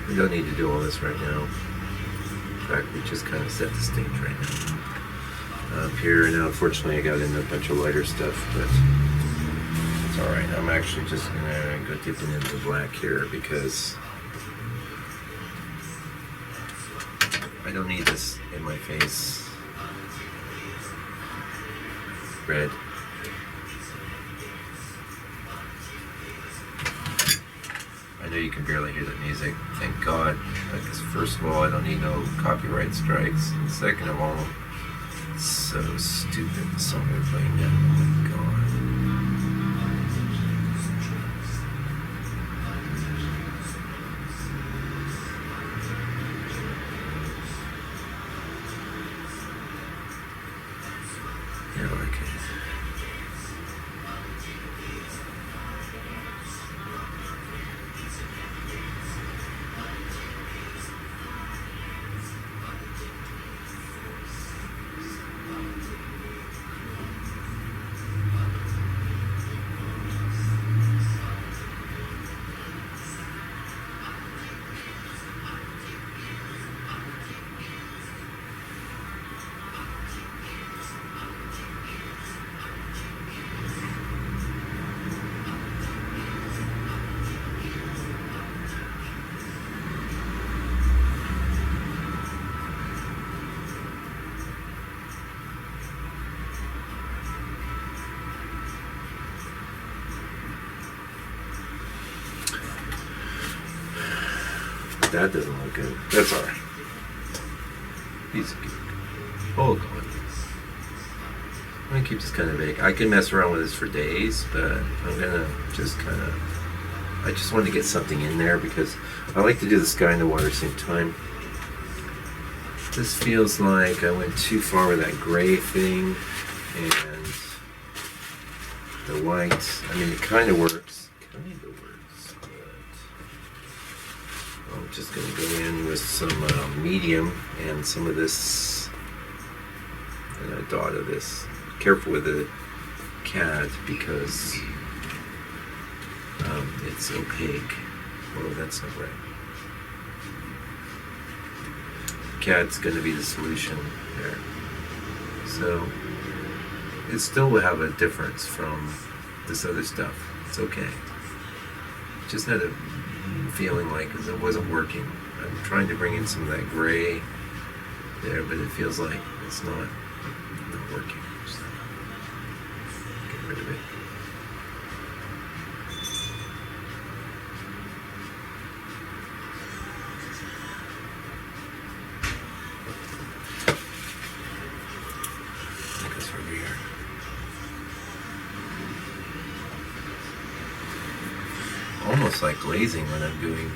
We don't need to do all this right now. In fact, we just kind of set the stage right now. Up here, now unfortunately I got in a bunch of lighter stuff, but it's alright. I'm actually just gonna go dipping into black here because I don't need this in my face. Red. I know you can barely hear the music. Thank God. Because first of all, I don't need no copyright strikes. And second of all, it's so stupid the song they're playing now. Oh my God. Yeah, okay. That doesn't look good. That's alright. He's good. Hold on. I'm gonna keep this kind of vague. I can mess around with this for days, but I'm gonna just kind of... I just wanted to get something in there because I like to do the sky and the water at the same time. This feels like I went too far with that gray thing and the white. I mean, it kind of works. But I'm just going to go in with some medium and some of this, and a dot of this. Careful with the CAD because it's opaque. Oh, that's not right. CAD's going to be the solution there. So it still will have a difference from this other stuff. It's okay. Just had a feeling like it wasn't working. I'm trying to bring in some of that gray there, but it feels like it's not working. So get rid of it. Almost like glazing when I'm doing,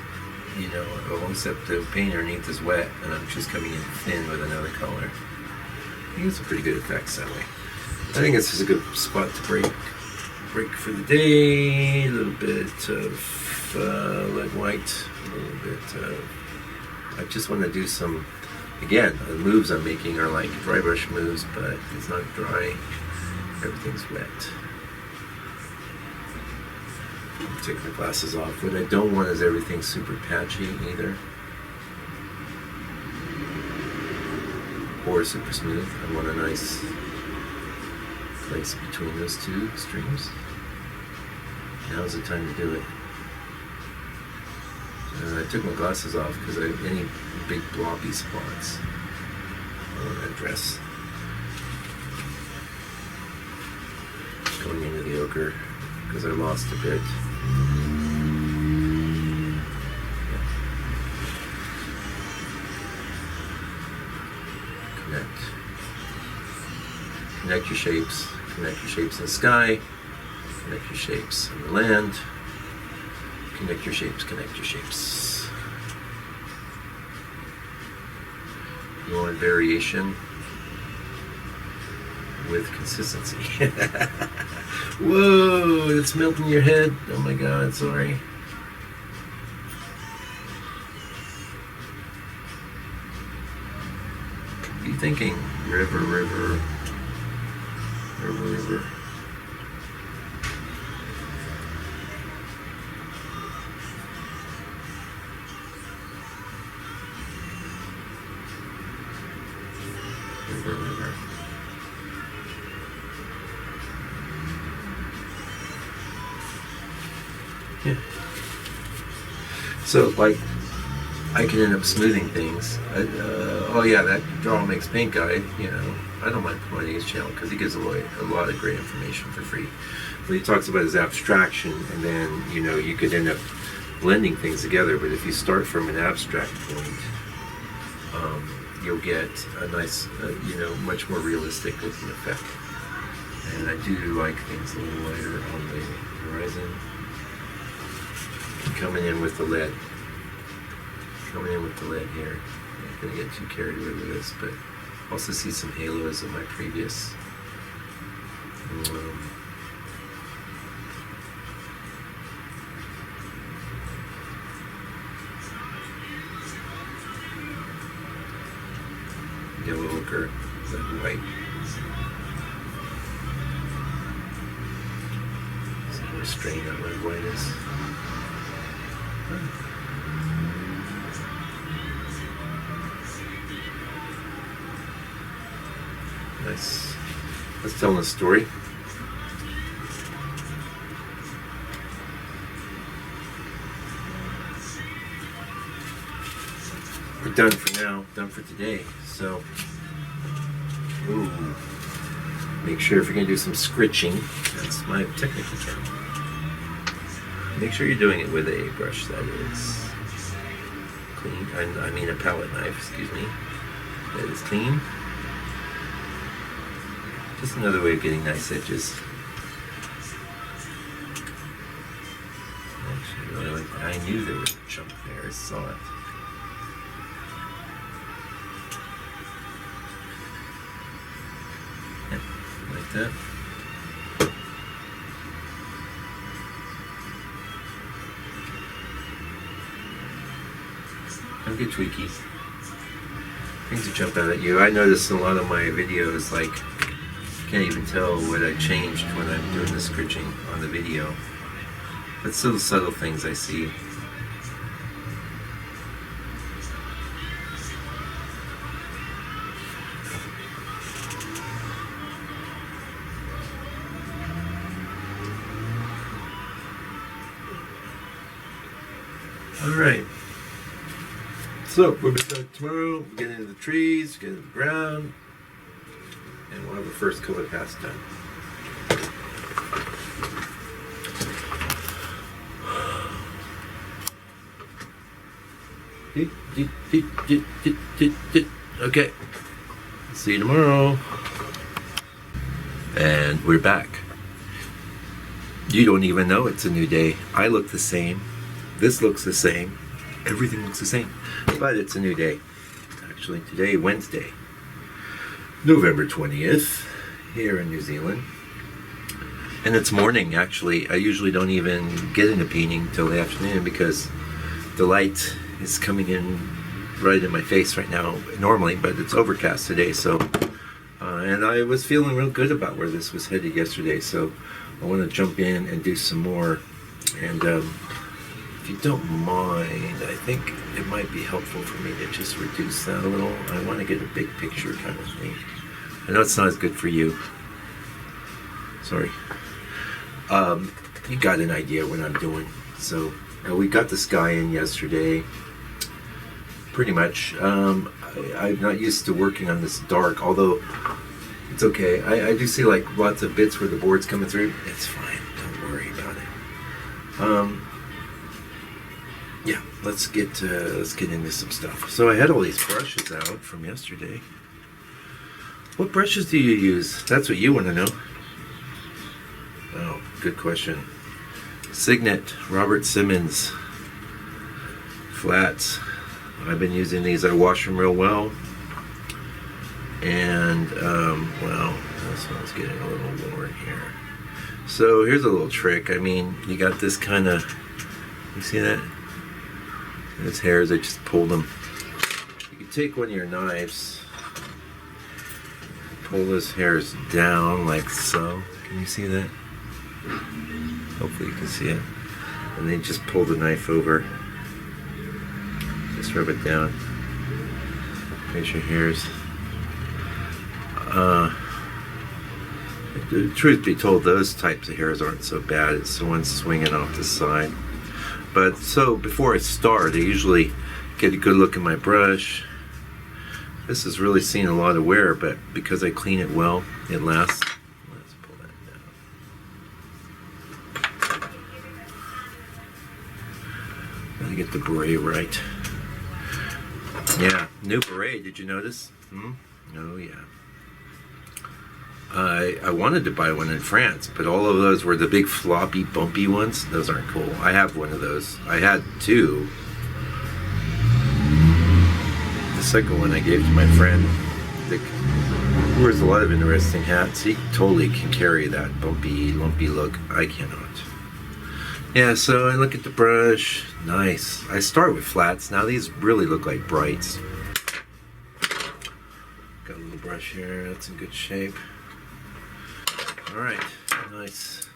except the paint underneath is wet and I'm just coming in thin with another color. I think it's a pretty good effect that way. I think this is a good spot to break for the day. A little bit of lead white, a little bit of... I just want to do some, again, the moves I'm making are like dry brush moves, but it's not dry, everything's wet. Take my glasses off. What I don't want is everything super patchy either, or super smooth. I want a nice place between those two streams. Now's the time to do it. I took my glasses off because I have any big bloppy spots I want to address. Going into the ochre because I lost a bit. Connect your shapes. Connect your shapes in the sky. Connect your shapes in the land. Connect your shapes. Connect your shapes. You want variation with consistency. Whoa, it's melting your head. Oh my God, sorry. What are you thinking? River, river, river, river. River, river. Yeah. So, like, I can end up smoothing things. Oh yeah, that Draw Makes Paint guy, I don't mind promoting his channel because he gives a lot of great information for free. But he talks about his abstraction, and then, you could end up blending things together. But if you start from an abstract point, you'll get a nice, much more realistic looking effect. And I do like things a little lighter on the horizon. Coming in with the lead. Here. I'm not going to get too carried away with this, but also see some halos of my previous yellow ochre, that white. Some more strain that red white is. Nice. Let's tell a story. We're done for now, done for today. So, make sure if you're going to do some scritching, that's my technical term. Make sure you're doing it with a brush that is clean. I mean a palette knife, excuse me. That is clean. Just another way of getting nice edges. Actually, really like that. I knew there was a chunk there. I saw it. Yeah, like that. Don't get tweaky. Things that jump out at you. I notice in a lot of my videos, like, can't even tell what I changed when I'm doing the scritching on the video. But it's little subtle things I see. Alright. So, we'll be back tomorrow. We'll get into the trees, get into the ground, and we'll have the first color pass done. Okay. See you tomorrow. And we're back. You don't even know it's a new day. I look the same. This looks the same. Everything looks the same. But it's a new day. Actually, today, Wednesday, November 20th, here in New Zealand. And it's morning, actually. I usually don't even get into painting till the afternoon because the light is coming in right in my face right now normally, but it's overcast today, so and I was feeling real good about where this was headed yesterday, so I want to jump in and do some more. And if you don't mind, I think it might be helpful for me to just reduce that a little. I want to get a big picture kind of thing. I know it's not as good for you. Sorry. You got an idea what I'm doing. So we got this guy in yesterday. Pretty much. I'm not used to working on this dark, although it's okay. I do see like lots of bits where the board's coming through. It's fine. Don't worry about it. Yeah, let's get into some stuff. So I had all these brushes out from yesterday. What brushes do you use? That's what you want to know. Oh, good question. Signet, Robert Simmons, flats. I've been using these. I wash them real well. And, well, this one's getting a little worn here. So here's a little trick. I mean, you got this kind of, you see that? Those hairs, I just pulled them. You can take one of your knives, pull those hairs down like so. Can you see that? Hopefully you can see it. And then just pull the knife over. Just rub it down. Here's your hairs. The truth be told, those types of hairs aren't so bad. It's the ones swinging off the side. But so before I start, I usually get a good look at my brush. This has really seen a lot of wear, but because I clean it well, it lasts. Let's pull that down. Gotta get the beret right. Yeah, new beret, did you notice? Oh yeah. I wanted to buy one in France, but all of those were the big floppy, bumpy ones. Those aren't cool. I have one of those. I had two. The second one I gave to my friend. He wears a lot of interesting hats. He totally can carry that bumpy, lumpy look. I cannot. Yeah, so I look at the brush. Nice. I start with flats. Now these really look like brights. Got a little brush here. That's in good shape. Alright, nice.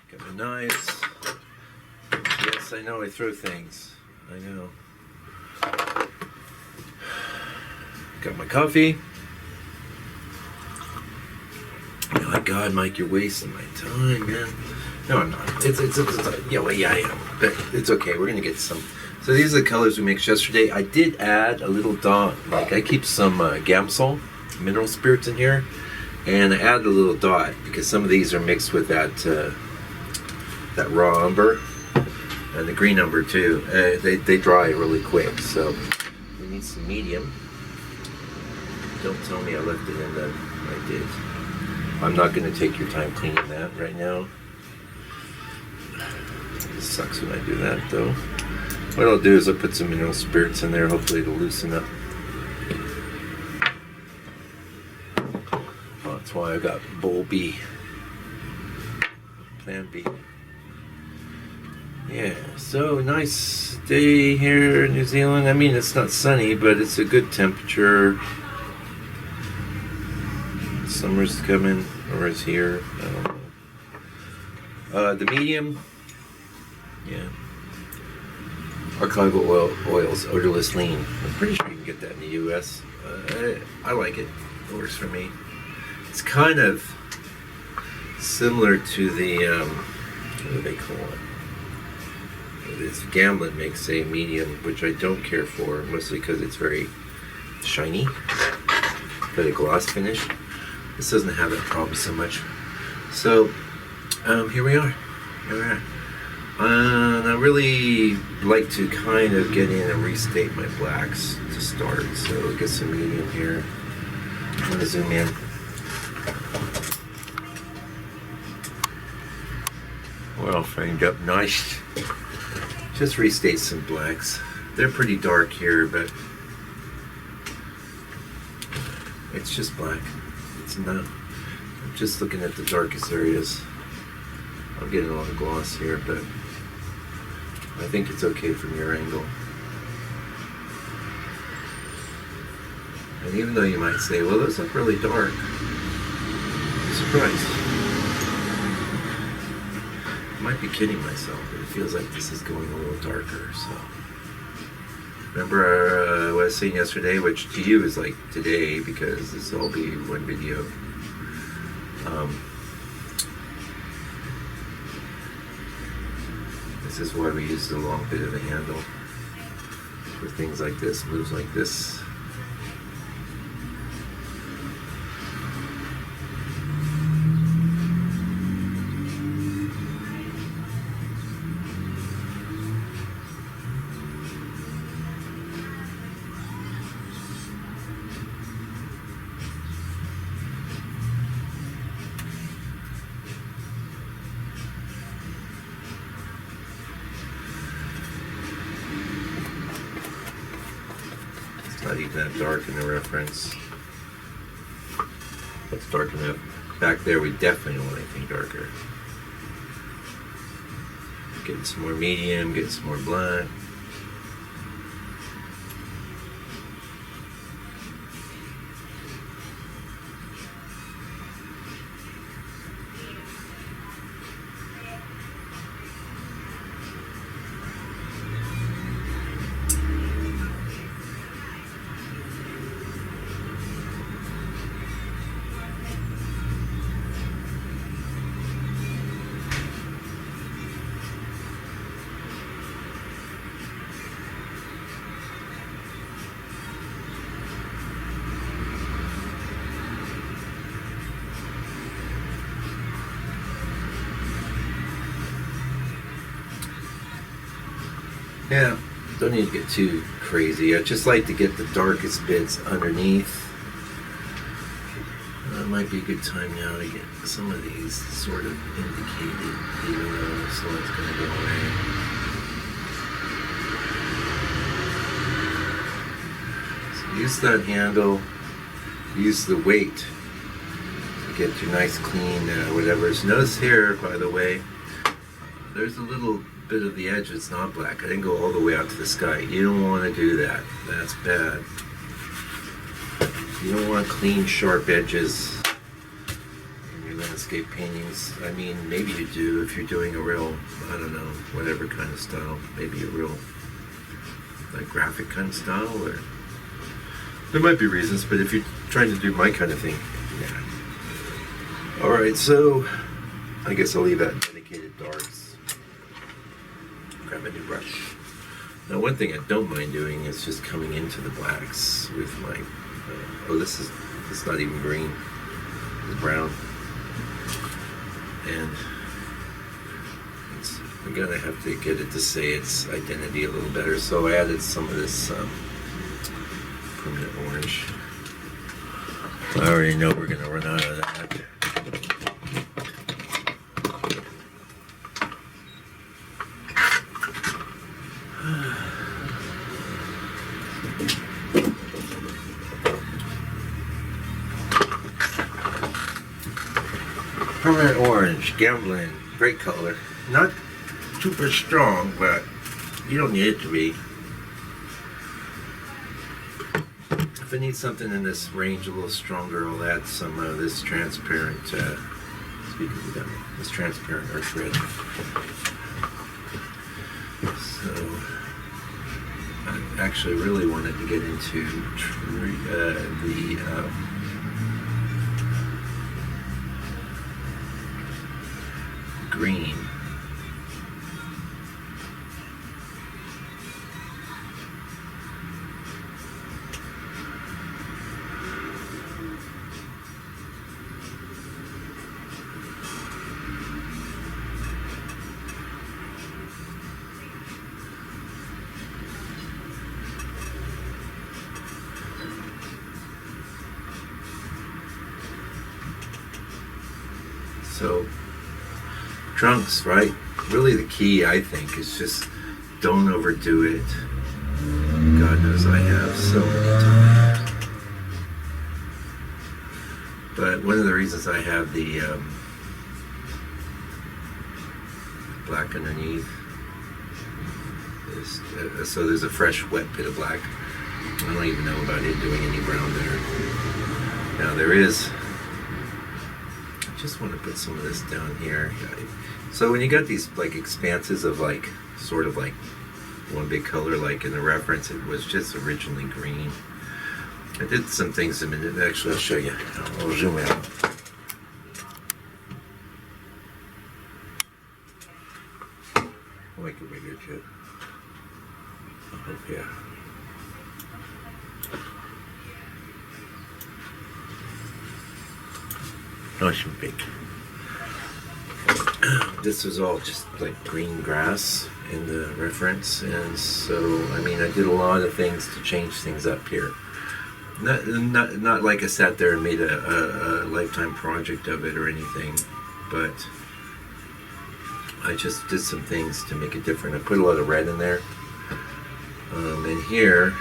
Got my knives. Yes, I know I throw things. I know. Got my coffee. Oh my God, Mike, you're wasting my time, man. No, I'm not. It's yeah, well, yeah, I am. But it's okay. We're gonna get some. So these are the colors we mixed yesterday. I did add a little dot. Like I keep some Gamsol mineral spirits in here. And I add a little dot because some of these are mixed with that that raw umber. And the green number too. They dry really quick, so we need some medium. Don't tell me I left it in there. I did. I'm not going to take your time cleaning that right now. It sucks when I do that though. What I'll do is I'll put some mineral spirits in there. Hopefully it'll loosen up. Oh, that's why I got bowl B. Plan B. Yeah, so nice day here in New Zealand. I mean, it's not sunny, but it's a good temperature. Summer's coming, or is here. I don't know. The medium, yeah. Archival oils, odorless lean. I'm pretty sure you can get that in the U.S. I like it. It works for me. It's kind of similar to the what do they call it? This Gamblin makes a medium, which I don't care for, mostly because it's very shiny. Got a gloss finish. This doesn't have that problem so much. So here we are. And I really like to kind of get in and restate my blacks to start. So we'll get some medium here. I'm going to zoom in. Well, framed up nice. Just restate some blacks. They're pretty dark here, but it's just black. It's not. I'm just looking at the darkest areas. I'm getting a lot of gloss here, but I think it's okay from your angle. And even though you might say, well, those look really dark, I'm surprised. I might be kidding myself, but it feels like this is going a little darker, so. Remember what I was saying yesterday, which to you is like today, because this will all be one video. This is why we use the long bit of a handle for things like this, moves like this. Not even that dark in the reference. That's dark enough. Back there we definitely don't want anything darker. Getting some more medium, getting some more black. Yeah, don't need to get too crazy. I just like to get the darkest bits underneath. That might be a good time now to get some of these sort of indicated, even though this light's going to go away. So use that handle, use the weight to get your nice clean whatever. Notice here, by the way, there's a little bit of the edge that's not black. I didn't go all the way out to the sky. You don't want to do that. That's bad. You don't want clean, sharp edges in your landscape paintings. I mean, maybe you do if you're doing a real, I don't know, whatever kind of style. Maybe a real, like, graphic kind of style, or there might be reasons, but if you're trying to do my kind of thing, yeah. Alright, so I guess I'll leave that dedicated darks. Grab a new brush. Now, one thing I don't mind doing is just coming into the blacks with my. It's not even green. It's brown, and it's I'm gonna have to get it to say its identity a little better, so I added some of this permanent orange. I already know we're gonna run out of that. Permanent orange, gambling, great color. Not super strong, but you don't need it to be. If I need something in this range a little stronger, I'll add some of this transparent, this transparent earth red. So, I actually really wanted to get into the green. So, trunks, right? Really the key, I think, is just don't overdo it. God knows I have so many times. But one of the reasons I have the black underneath is so there's a fresh wet bit of black. I don't even know about it doing any brown there. Now there is, I just want to put some of this down here. So when you got these like expanses of like sort of like one big color, like in the reference it was just originally green. I did some things a minute. Actually, I'll show you. I'll zoom out. I'll make it bigger too. Oh yeah. Nice and big. This was all just like green grass in the reference, and so I mean I did a lot of things to change things up here. Not like I sat there and made a lifetime project of it or anything, but I just did some things to make it different. I put a lot of red in there, and here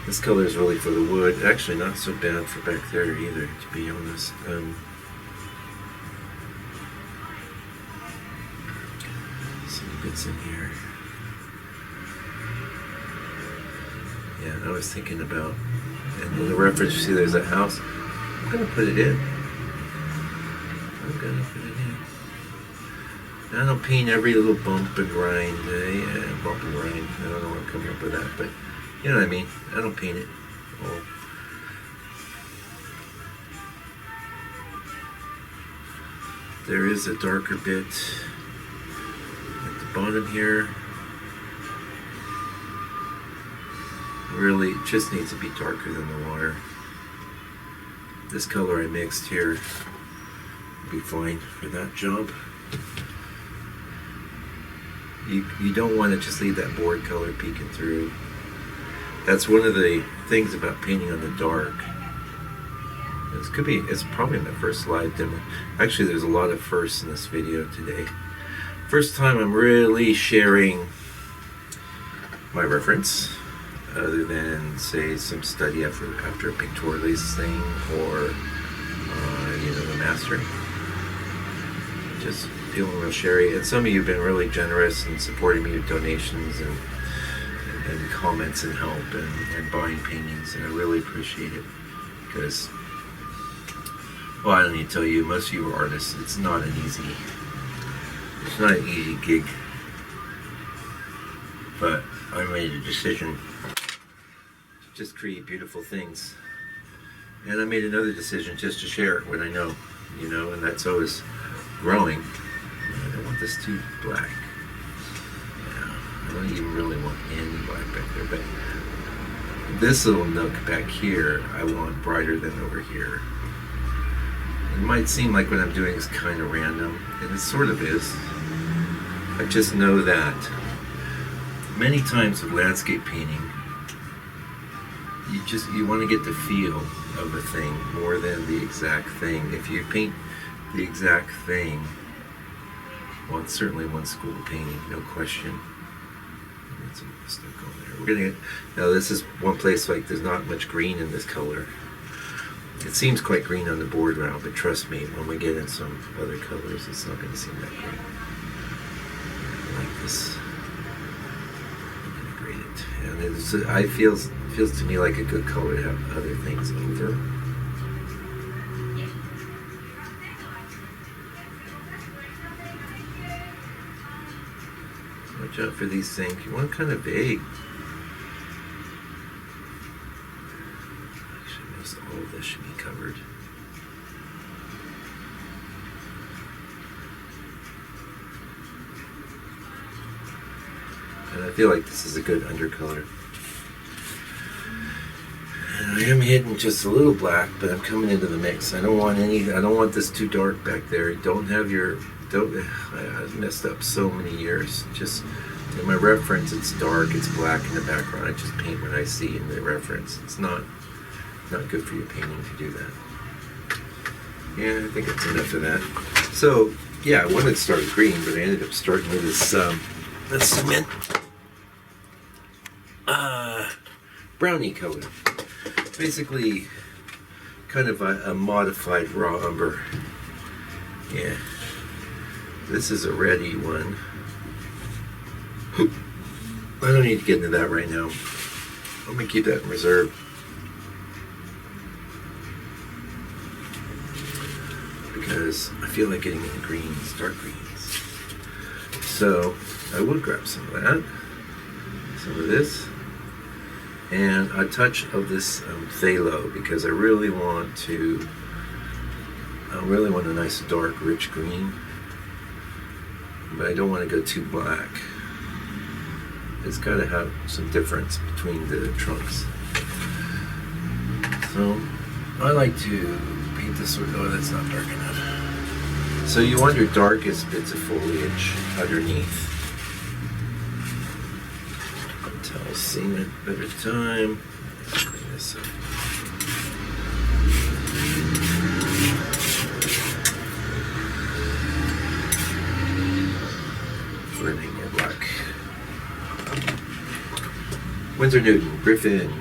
this color is really for the wood. Actually not so bad for back there either, to be honest. Some bits in here. Yeah, I was thinking about, and in the reference you see there's a house. I'm gonna put it in. I don't paint every little bump and grind. Bump and grind. I don't know what I'm coming up with that, but you know what I mean. I don't paint it all. There is a darker bit at the bottom here. Really, it just needs to be darker than the water. This color I mixed here would be fine for that job. You don't want to just leave that board color peeking through. That's one of the things about painting on the dark. It's probably my first live demo. Actually, there's a lot of firsts in this video today. First time I'm really sharing my reference, other than say some study after a pictorialist thing or the mastering. Just feeling real sherry. And some of you have been really generous in supporting me with donations and comments and help and buying paintings, and I really appreciate it because, well, I don't need to tell you, most of you are artists. It's not an easy gig, but I made a decision to just create beautiful things, and I made another decision just to share what I know, and that's always growing. I don't want this too black. I don't even really want any black back there, but this little nook back here I want brighter than over here. It might seem like what I'm doing is kind of random, and it sort of is, I just know that many times with landscape painting, you want to get the feel of a thing more than the exact thing. If you paint the exact thing, well, it's certainly one school of painting, no question. That's some stuff going there. We're gonna get, now this is one place like there's not much green in this color. It seems quite green on the board now, but trust me, when we get in some other colors, it's not going to seem that green. I like this. Integrate it, and feels to me like a good color to have other things over. Watch out for these things. You want kind of vague. All of this should be covered. And I feel like this is a good undercolor. And I am hitting just a little black, but I'm coming into the mix. I don't want this too dark back there. I messed up so many years. Just in my reference, it's dark, it's black in the background. I just paint what I see in the reference. It's not good for your painting to do that. Yeah, I think that's enough of that. So, yeah, I wanted to start with green, but I ended up starting with this cement brownie color. Basically, kind of a modified raw umber. Yeah. This is a reddy one. I don't need to get into that right now. I'm going to keep that in reserve. Because I feel like getting into greens, dark greens. So I would grab some of that, some of this, and a touch of this phthalo, because I really want a nice dark rich green, but I don't want to go too black. It's got to have some difference between the trunks. So I like to paint this sort of, oh, that's not dark enough. So you want your darkest bits of foliage underneath. Until I've seen it better time. Let's clean this up. Burning more black. Winsor Newton, Griffin.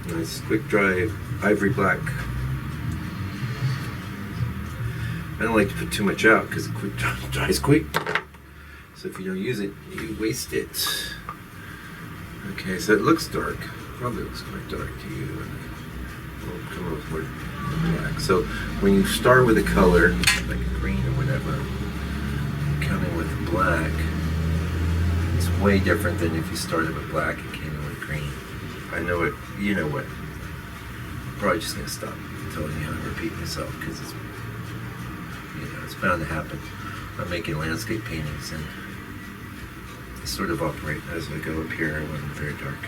Nice quick dry ivory black. I don't like to put too much out because it dries quick. So if you don't use it, you waste it. Okay, so it looks dark. Probably looks quite dark to you. We'll come up with more black. So when you start with a color, like a green or whatever, coming with black, it's way different than if you started with black and came in with green. I know it, you know what. I'm probably just going to stop telling you how to repeat myself because it's bound to happen. I'm making landscape paintings and they sort of operate as I go up here when I'm very dark.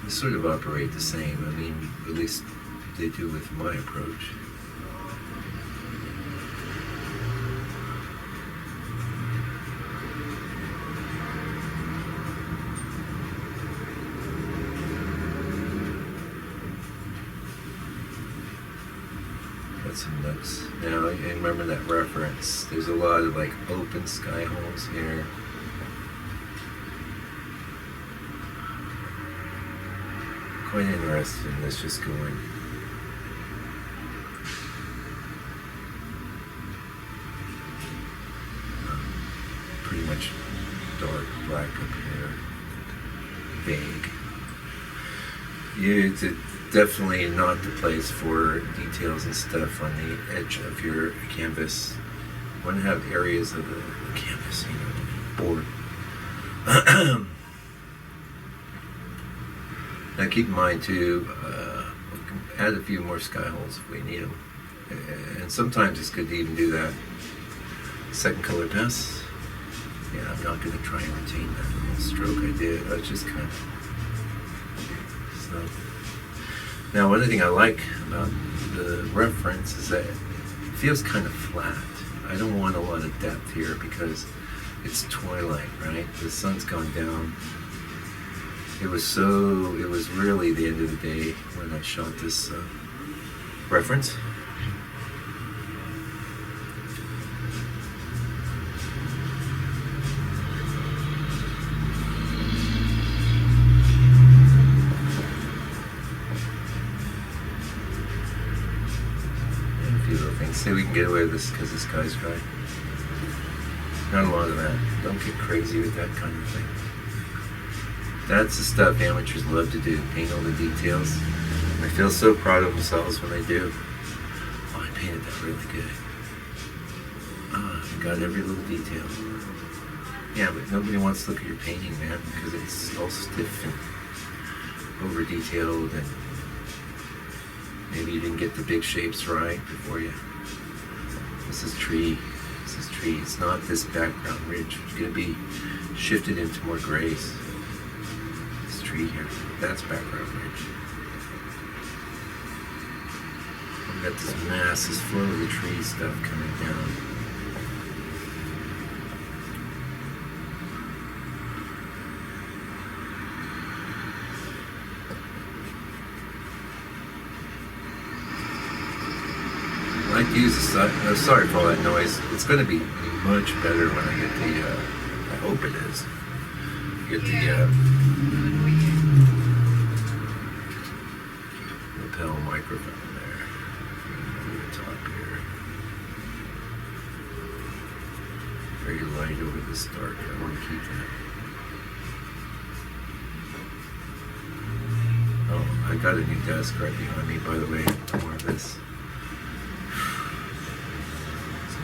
They sort of operate the same. I mean, at least they do with my approach. Some nooks. Now, and remember that reference. There's a lot of like open sky holes here. Quite interested in this just going. Pretty much dark black up here. Vague. It's definitely not the place for details and stuff on the edge of your canvas. You want to have areas of the canvas, board. Now keep in mind too, we can add a few more sky holes if we need them. And sometimes it's good to even do that. Second color pass. Yeah, I'm not going to try and retain that little stroke I did. I was just kind of... So. Now, one thing I like about the reference is that it feels kind of flat. I don't want a lot of depth here because it's twilight, right? The sun's gone down. It was really the end of the day when I shot this reference. Say we can get away with this because the sky's dry. Not a lot of that. Don't get crazy with that kind of thing. That's the stuff amateurs love to do, paint all the details. And they feel so proud of themselves when they do. Oh, I painted that really good. I got every little detail. Yeah, but nobody wants to look at your painting, man, because it's all stiff and over-detailed, and maybe you didn't get the big shapes right before you. This is tree. This is tree. It's not this background ridge. It's going to be shifted into more grays. This tree here. That's background ridge. We've got this massive flow of the tree stuff coming down. I like to use the side. Sorry for all that noise. It's going to be much better when I get the. I hope it is. Get the lapel microphone there. Over the top here. Very light over this dark. I want to keep that. Oh, I got a new desk right behind me. By the way, more of this.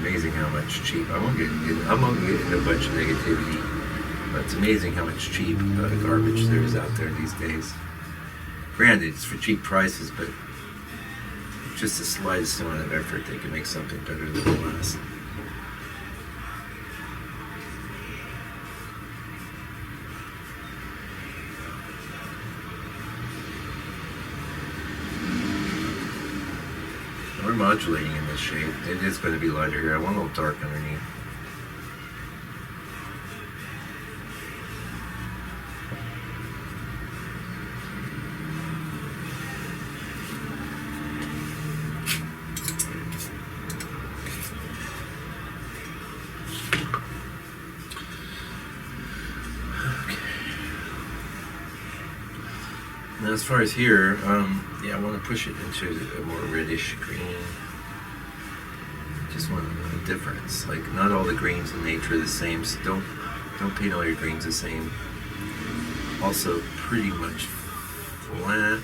Amazing how much cheap. I'm gonna get into a bunch of negativity, but it's amazing how much cheap garbage there is out there these days. Granted, it's for cheap prices, but just the slightest amount of effort, they can make something better than the last. We're modulating in this shape. It is going to be lighter here. I want a little dark underneath. Now as far as here, yeah, I want to push it into a more reddish green. Just want a difference. Like, not all the greens in nature are the same, so don't paint all your greens the same. Also, pretty much flat.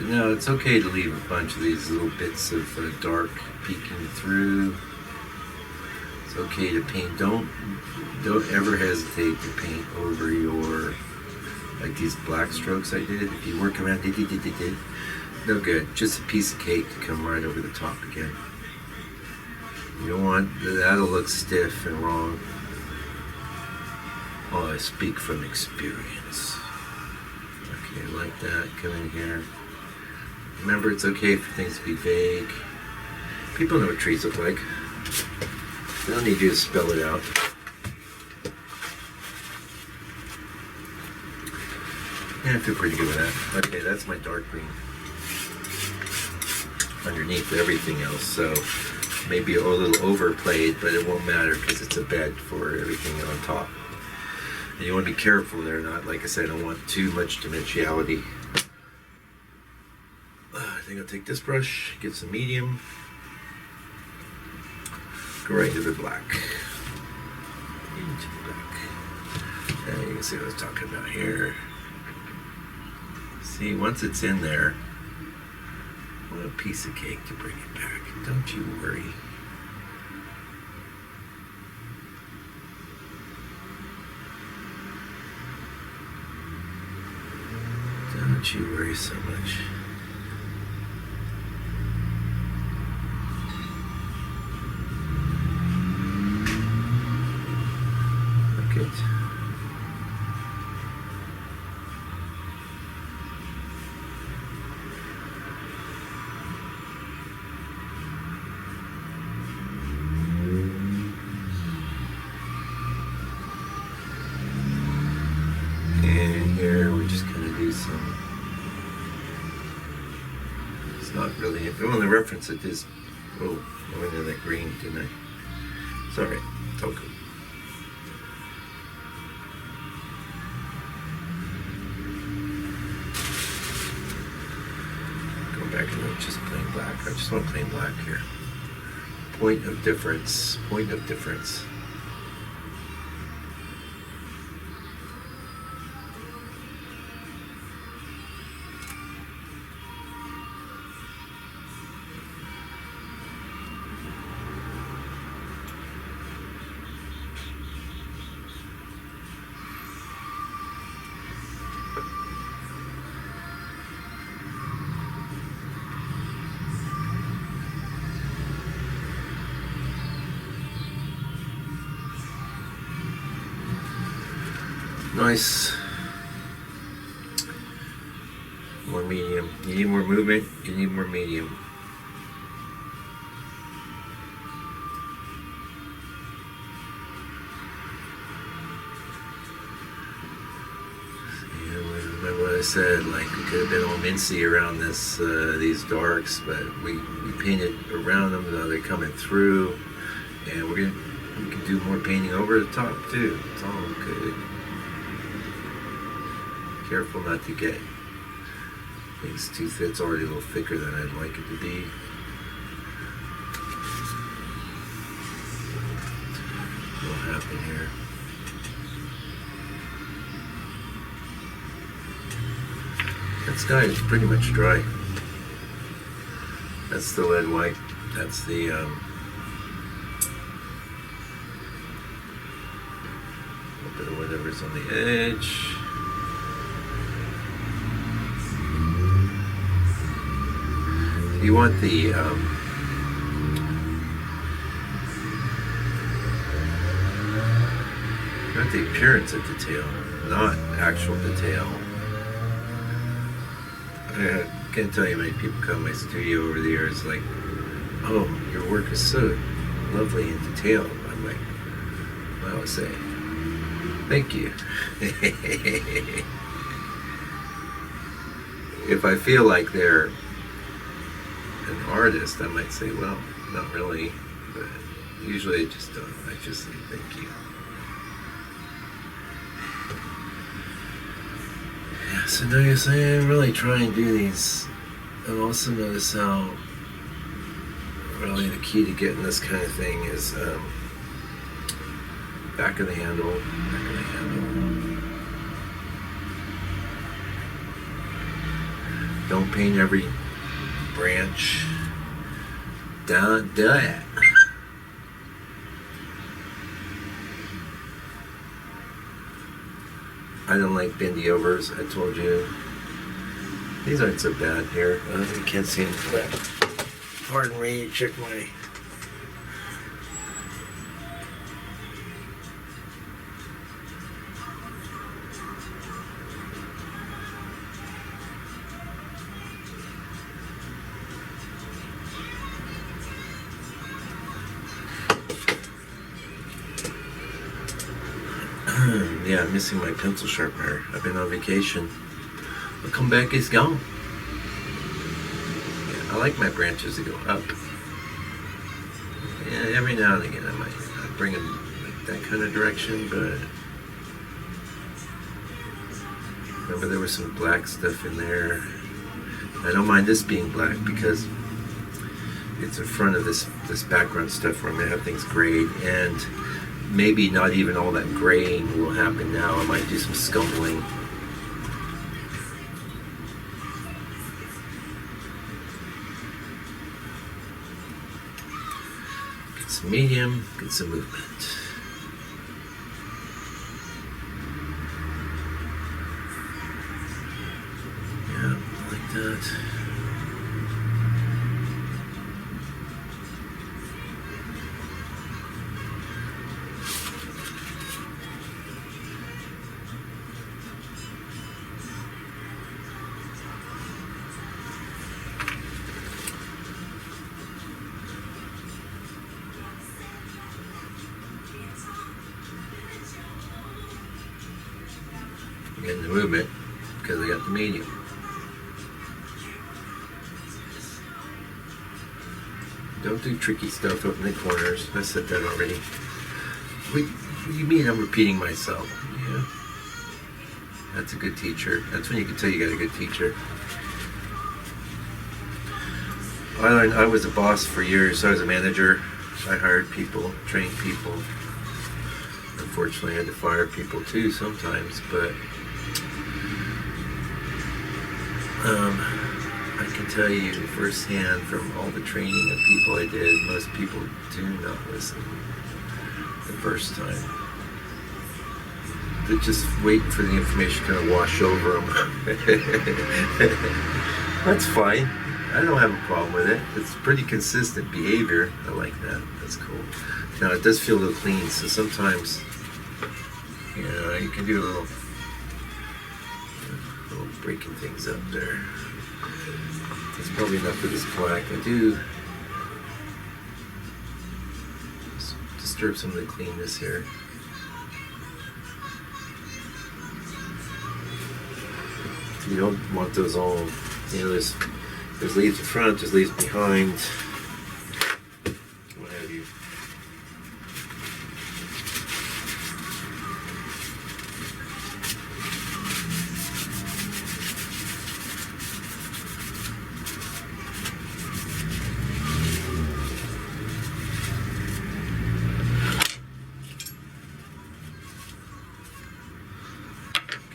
No, it's okay to leave a bunch of these little bits of dark peeking through. It's okay to paint. Don't ever hesitate to paint over your, like these black strokes I did. If you work around, no good. Just a piece of cake to come right over the top again. You don't want, that'll look stiff and wrong. Oh, I speak from experience. Okay, like that. Come in here. Remember, it's okay for things to be vague. People know what trees look like. They don't need you to spell it out. Yeah, I feel pretty good with that. Okay, that's my dark green underneath everything else. So maybe a little overplayed, but it won't matter because it's a bed for everything on top. And you want to be careful there, not, like I said, I don't want too much dimensionality. I think I'll take this brush, get some medium, go right into the black. Into the black. And you can see what I was talking about here. See, once it's in there, what a piece of cake to bring it back. Don't you worry. Don't you worry so much. Look it. And here we're just gonna do some. It's not really. Well, the reference it is. Oh, I went into that green, didn't I? It's alright. It's all good. Go back to just plain black. I just want plain black here. Point of difference. Point of difference. Nice. More medium. You need more movement, you need more medium. Yeah, remember what I said, like we could have been all mincy around this these darks, but we painted around them, now they're coming through, and we can do more painting over the top too. It's all good. Careful not to get things too thick. It's already a little thicker than I'd like it to be. What'll happen here? That sky is pretty much dry. That's the lead white. That's the a little bit of whatever's on the edge. You want the appearance of detail, not actual detail. I can't tell you how many people come to my studio over the years like, oh, your work is so lovely and detailed. I'm like, well, I say, thank you. If I feel like they're an artist, I might say, well, not really, but usually I just don't. I just say thank you. Yeah, so notice I am really trying to do these. And also notice how really the key to getting this kind of thing is back of the handle, back of the handle. Don't paint every branch. Don't do it. I don't like bendy overs, I told you. These aren't so bad here. You can't see them, but pardon me, check my... Yeah, I'm missing my pencil sharpener. I've been on vacation. I'll come back, it's gone. Yeah, I like my branches to go up. Yeah, every now and again I might bring them like that kind of direction, but remember there was some black stuff in there. I don't mind this being black because it's in front of this background stuff where I'm gonna have things grayed, and maybe not even all that graying will happen now. I might do some scumbling. Get some medium, get some movement. Yeah, that. Getting the movement because I got the medium. Don't do tricky stuff up in the corners. I said that already. What do you mean I'm repeating myself? Yeah. That's a good teacher. That's when you can tell you got a good teacher. I was a boss for years. I was a manager. I hired people, trained people. Unfortunately, I had to fire people too sometimes, but I can tell you firsthand from all the training of people I did, most people do not listen the first time. They're just waiting for the information to kind of wash over them. That's fine. I don't have a problem with it. It's pretty consistent behavior. I like that. That's cool. Now, it does feel a little clean, so sometimes, you know, you can do a little breaking things up there. That's probably enough of this black. I do disturb some of the cleanness here. You don't want those all, you know, there's leaves in front, there's leaves behind, what have you.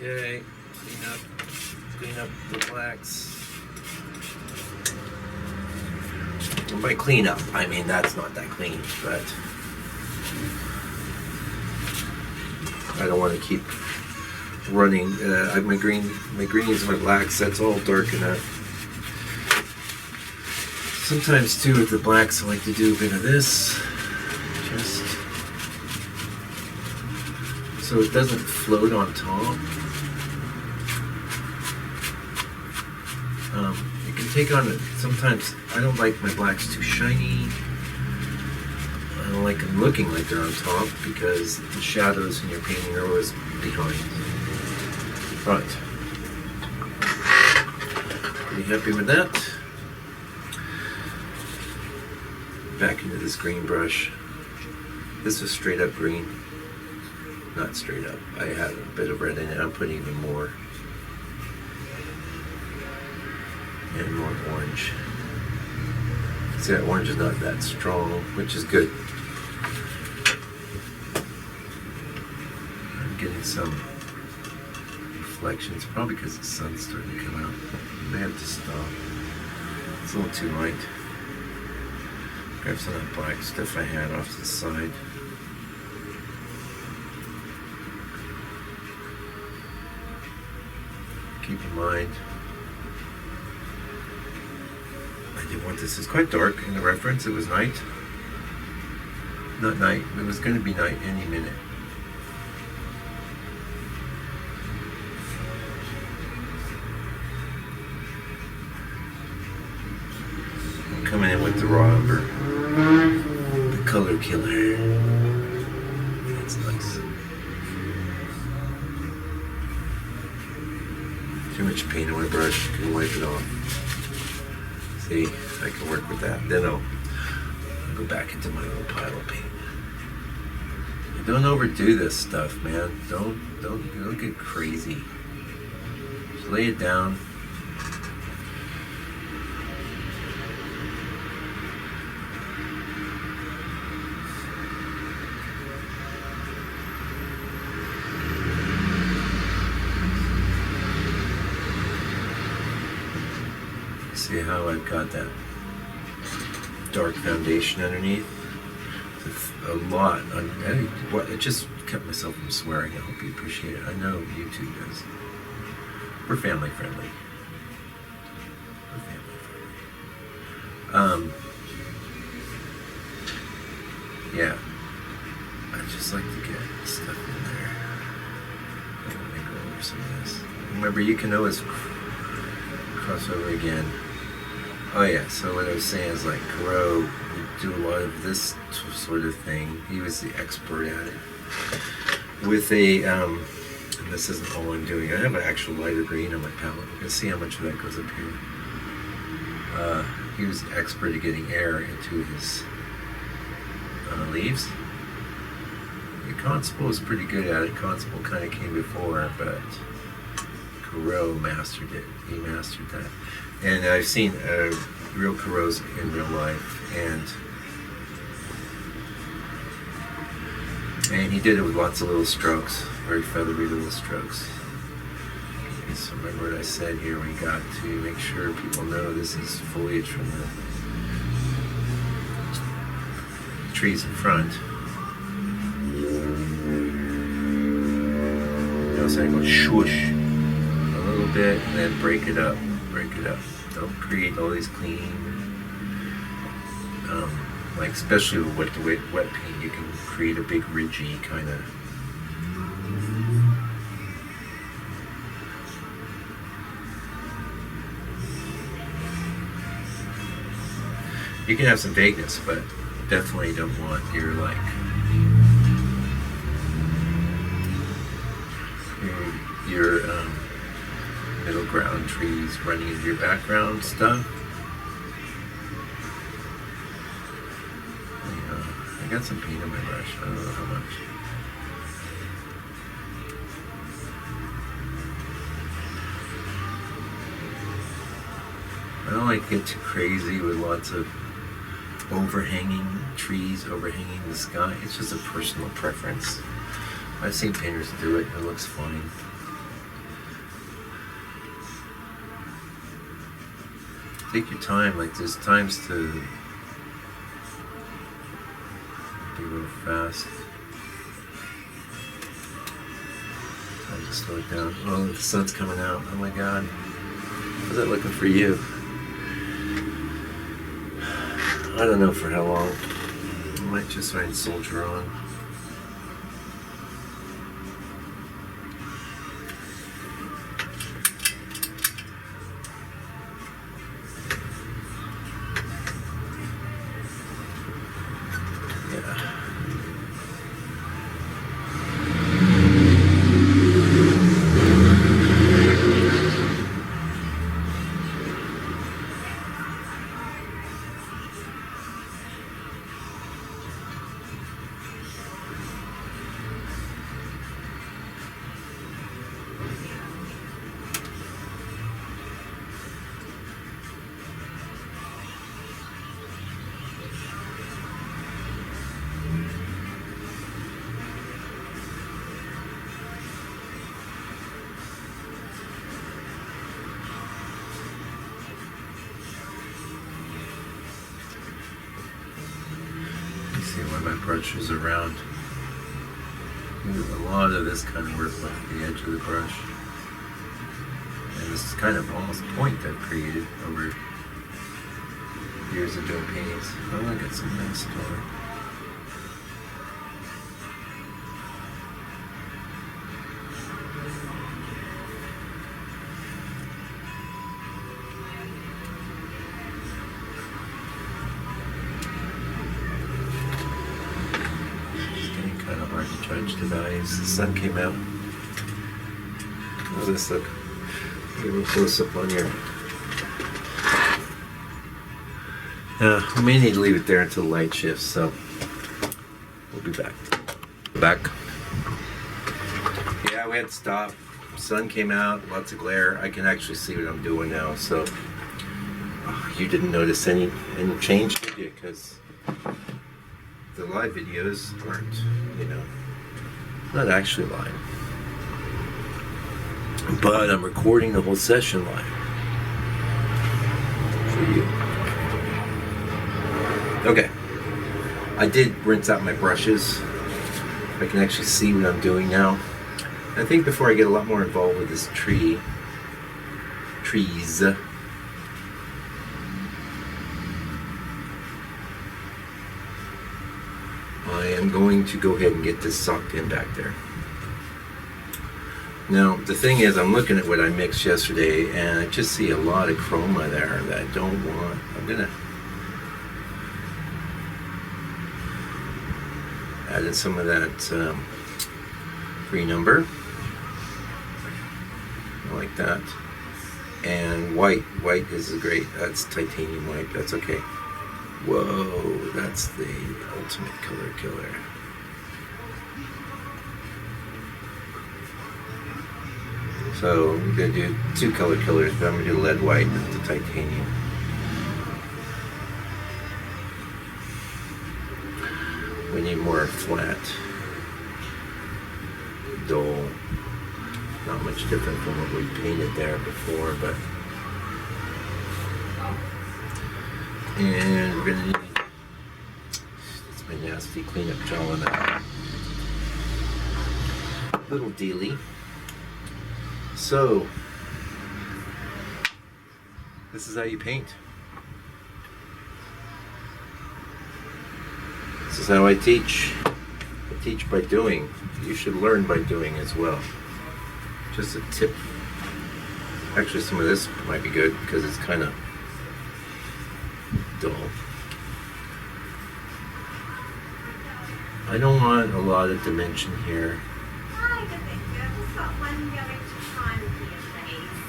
Okay, clean up the blacks. And by clean up, I mean that's not that clean, but I don't want to keep running. My greens and my blacks, that's all dark enough. Sometimes too with the blacks I like to do a bit of this, just so it doesn't float on top. It can take on it. Sometimes I don't like my blacks too shiny. I don't like them looking like they're on top because the shadows in your painting are always behind. Right. Pretty happy with that. Back into this green brush. This is straight up green. Not straight up. I had a bit of red in it. I'm putting even more. And more orange. See, that orange is not that strong, which is good. I'm getting some reflections, probably because the sun's starting to come out. I may have to stop. It's a little too light. Grab some of that black stuff I had off to the side. Keep in mind, I didn't want this. It's quite dark in the reference. It was night. Not night. It was going to be night any minute. I'm coming in with the raw umber. The color killer. That's nice. Too much paint on my brush. Can wipe it off. See, I can work with that. Then I'll go back into my little pile of paint. Don't overdo this stuff, man. Don't get crazy. Just lay it down. See how I've got that dark foundation underneath? It's a lot. I just kept myself from swearing. I hope you appreciate it. I know YouTube does. We're family friendly. Yeah, I just like to get stuff in there. Let me go over some of this. Remember, you can always cross over again. Oh yeah, so what I was saying is like Corot would do a lot of this sort of thing. He was the expert at it. With a, and this isn't all I'm doing. I have an actual lighter green on my palette. You can see how much of that goes up here. He was the expert at getting air into his leaves. The Constable was pretty good at it. Constable kind of came before, but Corot mastered it. He mastered that. And I've seen real Corots in real life, and he did it with lots of little strokes, very feathery little strokes. Okay, so remember what I said here, we got to make sure people know this is foliage from the trees in front. Notice I go swoosh a little bit and then break it up. Break it up. Don't create all these clean, like especially with the wet paint, you can create a big ridgy kind of. You can have some vagueness, but definitely don't want your your middle ground trees running into your background stuff. I got some paint on my brush. I don't know how much. I don't like to get too crazy with lots of overhanging trees, overhanging the sky. It's just a personal preference. I've seen painters do it. It looks fine. Take your time. Like there's times to be real fast. Time to slow it down. Oh, the sun's coming out. Oh my God. How's that looking for you? I don't know for how long. I might just try and soldier on. When my brush is around, a lot of this kind of work left the edge of the brush, and this is kind of almost point I've created over years of doing paintings. I'm gonna get some nice color. Judge the values. The sun came out. How's this look? Give a close up on your. We may need to leave it there until the light shifts, so we'll be back. Back. Yeah, we had to stop. Sun came out, lots of glare. I can actually see what I'm doing now, so you didn't notice any change, did you? Because the live videos aren't, not actually live, but I'm recording the whole session live for you. Okay, I did rinse out my brushes. I can actually see what I'm doing now. I think before I get a lot more involved with this trees, I am going to go ahead and get this socked in back there. Now, the thing is, I'm looking at what I mixed yesterday, and I just see a lot of chroma there that I don't want. I'm going to add in some of that green umber. I like that. And white. White is great. That's titanium white. That's okay. Whoa, that's the ultimate color killer. So I'm going to do 2 color killers, but I'm going to do lead white with the titanium. We need more flat, dull, not much different from what we painted there before, but. And we're going to need, it's my nasty cleanup gel on that little dealy. So, this is how you paint. This is how I teach. I teach by doing. You should learn by doing as well. Just a tip. Actually, some of this might be good because it's kind of dull. I don't want a lot of dimension here. Hi, good thing. I've just got one going to time here, please.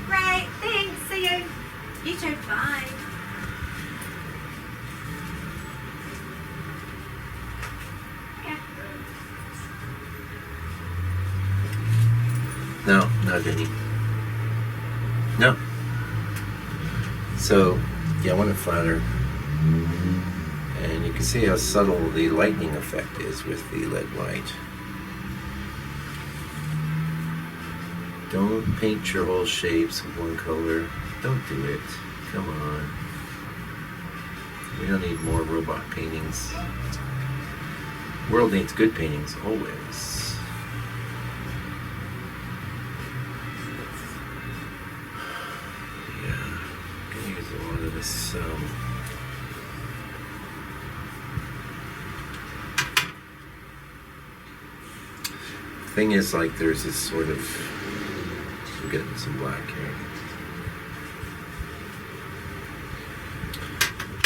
Great, thanks. See you. You too. Bye. Yeah. No, not any. No. So, yeah, I want it flatter. And you can see how subtle the lightning effect is with the lead white. Don't paint your whole shapes with one color. Don't do it. Come on. We don't need more robot paintings. World needs good paintings, always. Yeah, I'm gonna use a lot of this. Thing is, like, there's this sort of. We're getting some black here.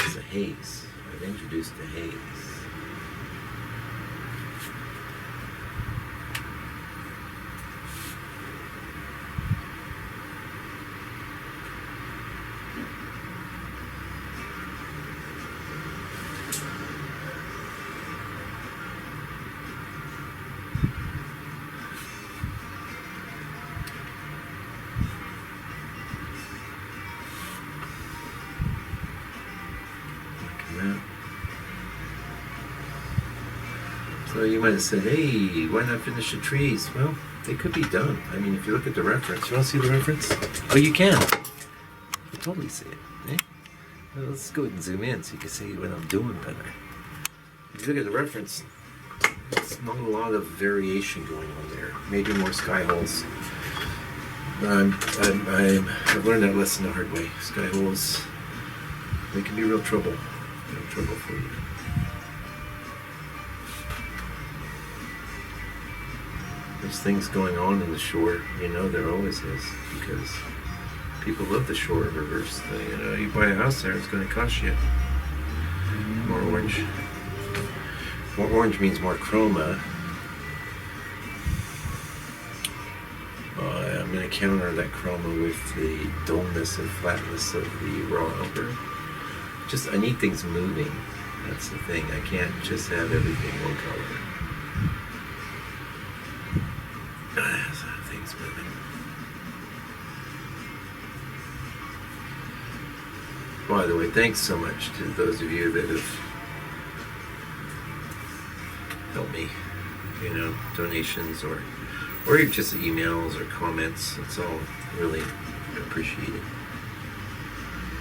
It's a haze. I've introduced the haze. So you might have said, hey, why not finish the trees? Well, they could be done. I mean, if you look at the reference, you want to see the reference? Oh, you can. You can totally see it. Eh? Well, let's go ahead and zoom in so you can see what I'm doing better. If you look at the reference, there's not a lot of variation going on there. Maybe more sky holes. I've learned that lesson the hard way. Sky holes, they can be real trouble. Real trouble for you. There's things going on in the shore, you know, there always is, because people love the shore rivers. You know, you buy a house there, it's going to cost you more orange. More orange means more chroma. I'm going to counter that chroma with the dullness and flatness of the raw umber. Just, I need things moving. That's the thing. I can't just have everything one color. Things moving. By the way, thanks so much to those of you that have helped me, you know, donations or just emails or comments. It's all really appreciated.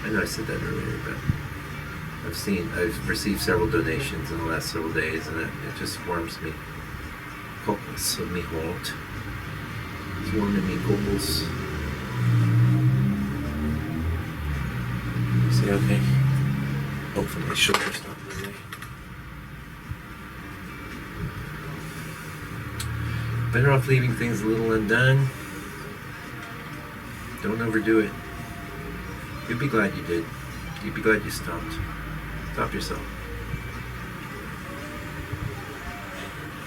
I know I said that earlier, but I've received several donations in the last several days, and it just warms me. Cockles of me heart. It's warming me goggles. See, okay. Hopefully my shoulder's not really. Better off leaving things a little undone. Don't overdo it. You'll be glad you did. You'll be glad you stopped. Stop yourself.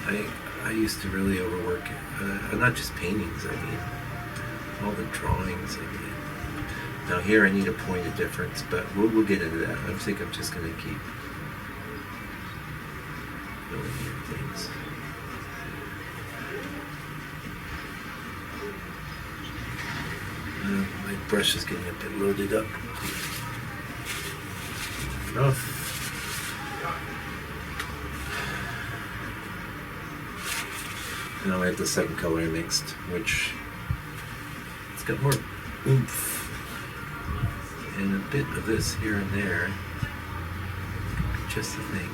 I used to really overwork it. Not just paintings, I mean. All the drawings I did. Now here I need a point of difference, but we'll get into that. I think I'm just going to keep filling in things. My brush is getting a bit loaded up. Oh. Now I have the second color I mixed, which it's got more oomph and a bit of this here and there. Just the thing.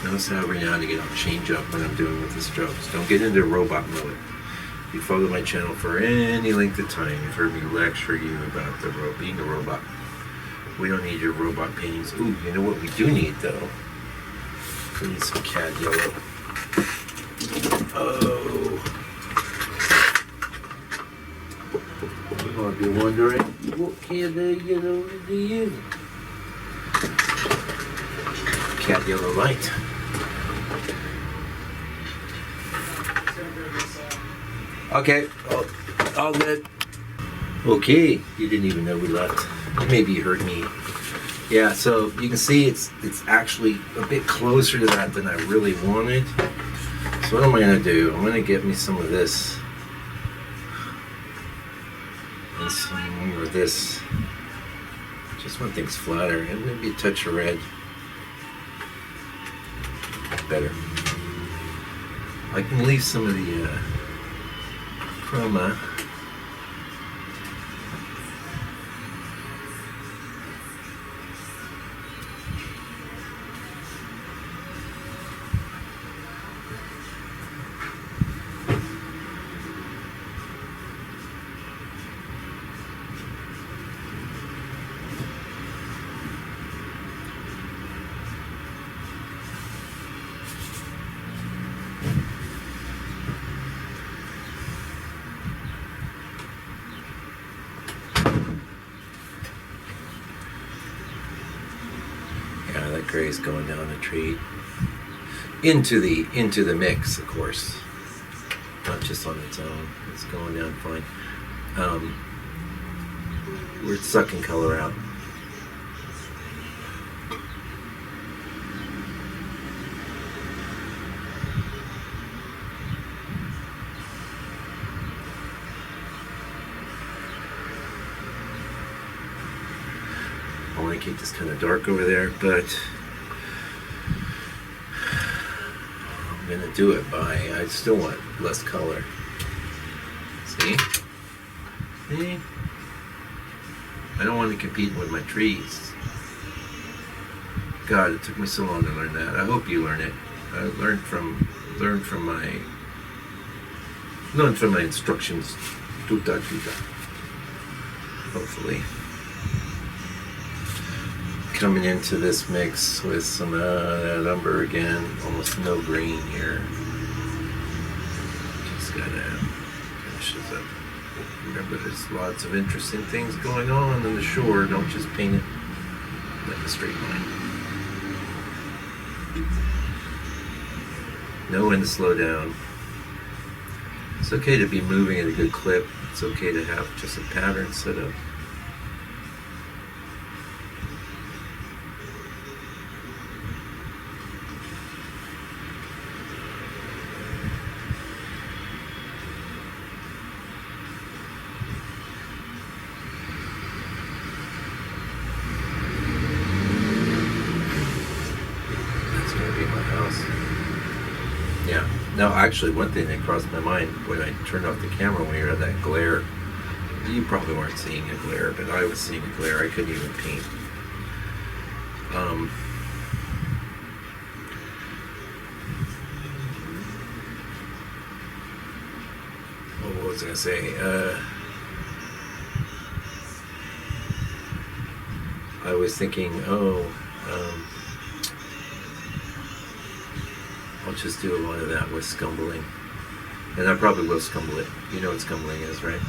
Notice how every now and again I'll change up what I'm doing with the strokes. Don't get into robot mode. If you follow my channel for any length of time, you've heard me lecture you about being a robot. We don't need your robot paintings. Ooh, you know what we do need though? We need some cad yellow. Oh. You might be wondering, what cad yellow is he using? Cad yellow light. Okay, all good. Okay, you didn't even know we left. Maybe you heard me. Yeah, so you can see it's actually a bit closer to that than I really wanted. So what am I gonna do? I'm gonna get me some of this and some more of this. Just want things flatter and maybe a touch of red. Better. I can leave some of the chroma. That gray's going down the tree into the mix, of course, not just on its own. It's going down fine. We're sucking color out. I want to keep this kind of dark over there, but I'm going to do it I still want less color. See? See? I don't want to compete with my trees. God, it took me so long to learn that. I hope you learn it. I learned from my instructions. Tuta. Hopefully. Coming into this mix with some that umber again, almost no green here. Just gotta finish this up. Remember, there's lots of interesting things going on the shore. Don't just paint it like a straight line. Know when to slow down. It's okay to be moving at a good clip. It's okay to have just a pattern set up. Now, actually, one thing that crossed my mind when I turned off the camera when you had that glare, you probably weren't seeing a glare, but I was seeing a glare. I couldn't even paint. What was I going to say? I was thinking, I'll just do a lot of that with scumbling. And I probably will scumble it. You know what scumbling is, right?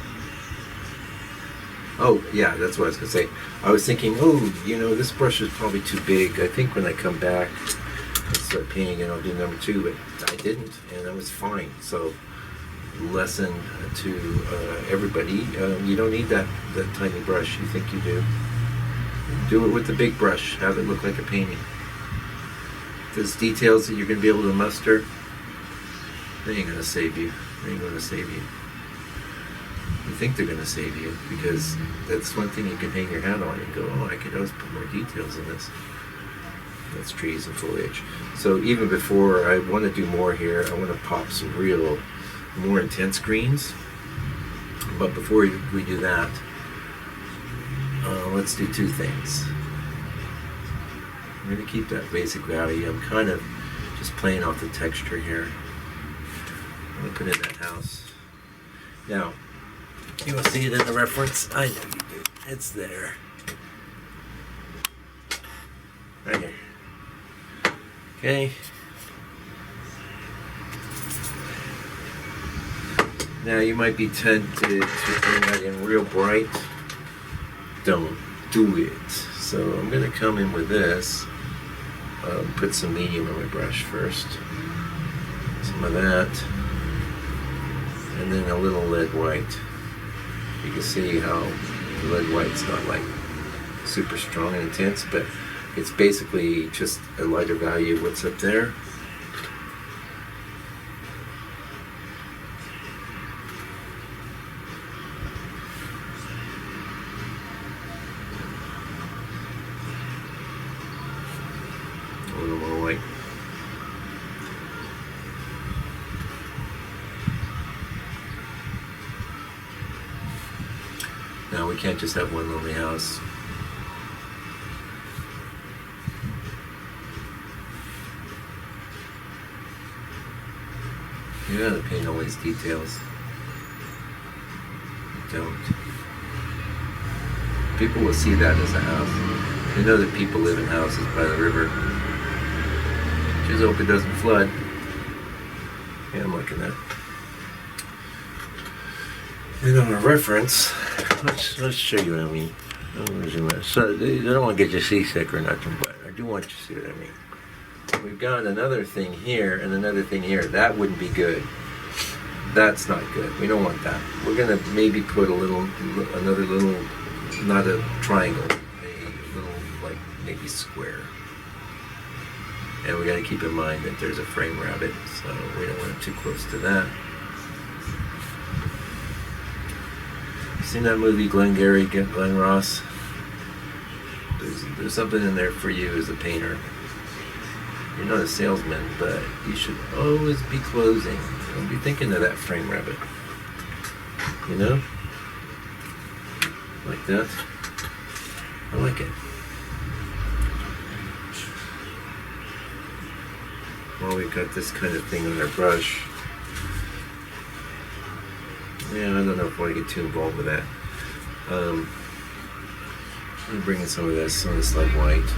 Oh, yeah, that's what I was going to say. I was thinking, this brush is probably too big. I think when I come back and start painting it, I'll do number 2, but I didn't, and that was fine. So, lesson to everybody, you don't need that tiny brush. You think you do. Do it with the big brush. Have it look like a painting. There's details that you're going to be able to muster. They ain't going to save you. They ain't going to save you. You think they're going to save you because that's one thing you can hang your hat on and go, I could always put more details in this. That's trees and foliage. So even before I want to do more here, I want to pop some real, more intense greens. But before we do that, let's do 2 things. I'm going to keep that basic value. I'm kind of just playing off the texture here. I'm going to put in that house. Now, you will see it in the reference. I know you do. It's there. Right here. Okay. Now you might be tempted to bring that in real bright. Don't do it. So I'm going to come in with this. Put some medium on my brush first. Some of that. And then a little lead white. You can see how the lead white's not like super strong and intense, but it's basically just a lighter value of what's up there. A little more white. Now we can't just have one lonely house. You gotta paint all these details. You don't. People will see that as a house. They know that people live in houses by the river. Just hope it doesn't flood. Yeah, I'm looking at. And on a reference, let's show you what I mean. So I don't want to get you seasick or nothing, but I do want you to see what I mean. We've got another thing here and another thing here. That wouldn't be good. That's not good. We don't want that. We're gonna maybe put another little, not a triangle, a little like maybe square. And we gotta keep in mind that there's a frame rabbit, so we don't want it too close to that. Seen that movie Glengarry, Glen Ross? There's something in there for you as a painter. You're not a salesman, but you should always be closing. Don't be thinking of that frame rabbit. You know? Like that. I like it. Well, we've got this kind of thing on our brush. Yeah, I don't know if I want to get too involved with that. I'm going to bring in some of this on this lead white.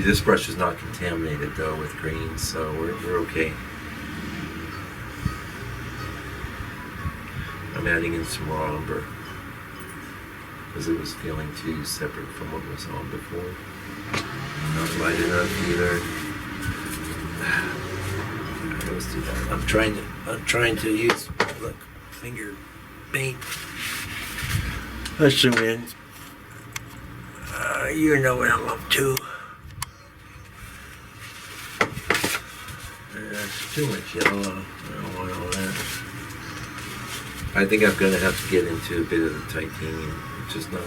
This brush is not contaminated though with greens, so we're okay. I'm adding in some raw umber because it was feeling too separate from what was on before. Not light enough either. I always do that. I'm trying to use finger paint. Let's zoom in. You know what I'm up to. That's too much yellow. I don't want all that. I think I'm gonna have to get into a bit of the titanium. It's just not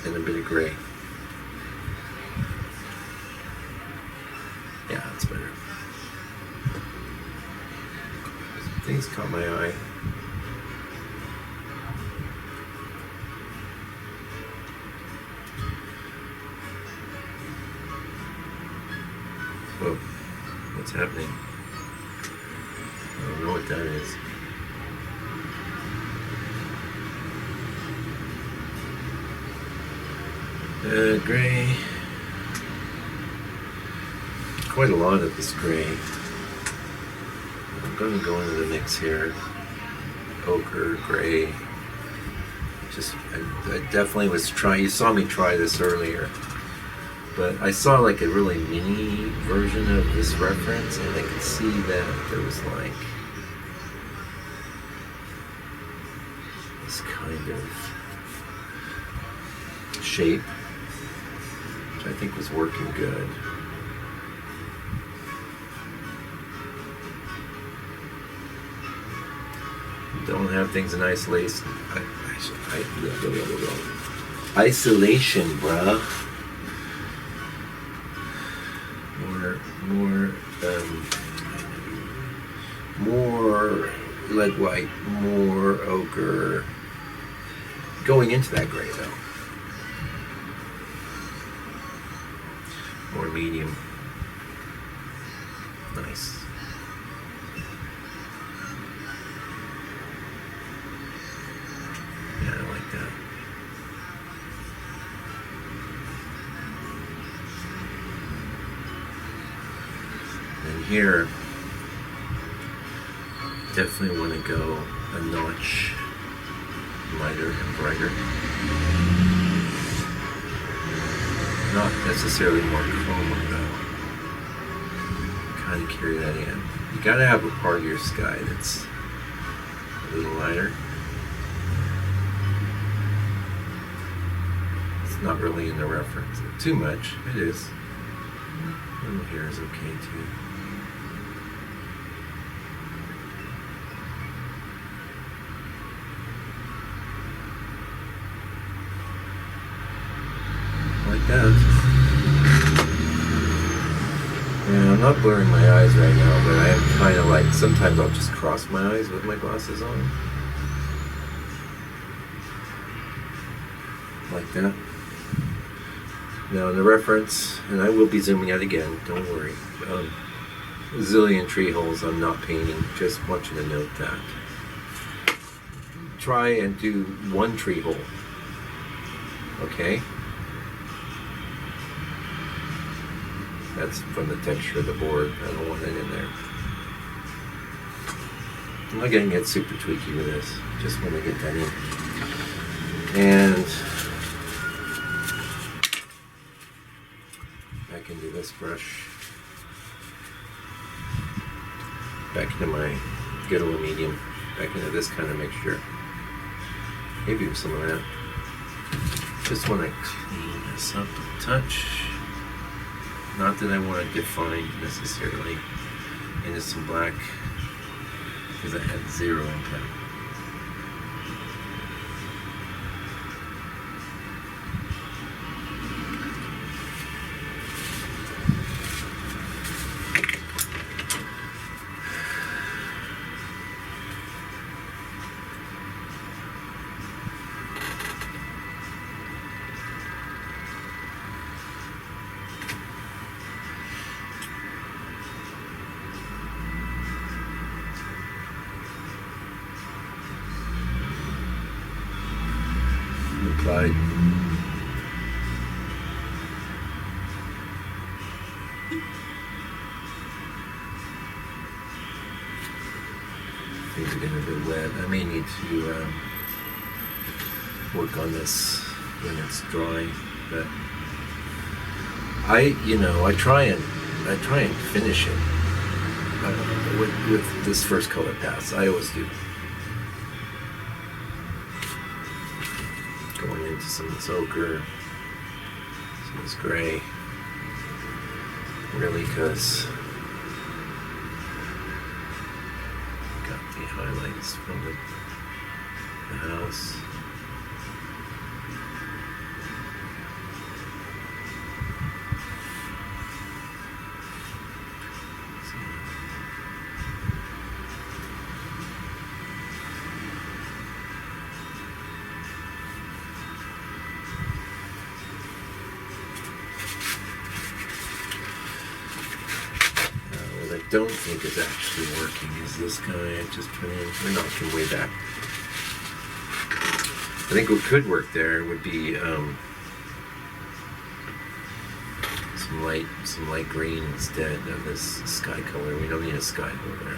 and a bit of gray. Yeah, that's better. Some things caught my eye. Whoa, what's happening? I don't know what that is. Gray. Quite a lot of this gray. I'm going to go into the mix here. Ochre, gray. I definitely was trying. You saw me try this earlier, but I saw like a really mini version of this reference, and I could see that there was like this kind of shape, which I think was working good. Don't have things in isolation. Isolation, bruh. More lead white, more ochre. Going into that gray though. More medium. Nice. Yeah, I like that. And here, definitely want to go a notch lighter and brighter. Not necessarily more chroma though. Kind of carry that in. You gotta have a part of your sky that's a little lighter. It's not really in the reference too much. It is. A little here is okay too. Like that. Yeah, I'm not blurring my eyes right now, but I am kind of like, sometimes I'll just cross my eyes with my glasses on. Like that. Now in the reference, and I will be zooming out again, don't worry. A zillion tree holes I'm not painting, just want you to note that. Try and do one tree hole. Okay? That's from the texture of the board. I don't want it in there. I'm not going to get super tweaky with this. Just want to get that in. And back into this brush. Back into my good old medium. Back into this kind of mixture. Maybe with some of that. Just want to clean this up a touch. Not that I want to define necessarily into some black, because I had zero impact. Applied. Things are getting a bit wet. I may need to work on this when it's dry, but I try and finish it with this first color pass. I always do. Going into some of this ochre, some of this gray, really, because got the highlights from the house. don't think is actually working is this guy I just put in. We're knocking way back. I think what could work there would be some light green instead of this sky color. We don't need a sky over there.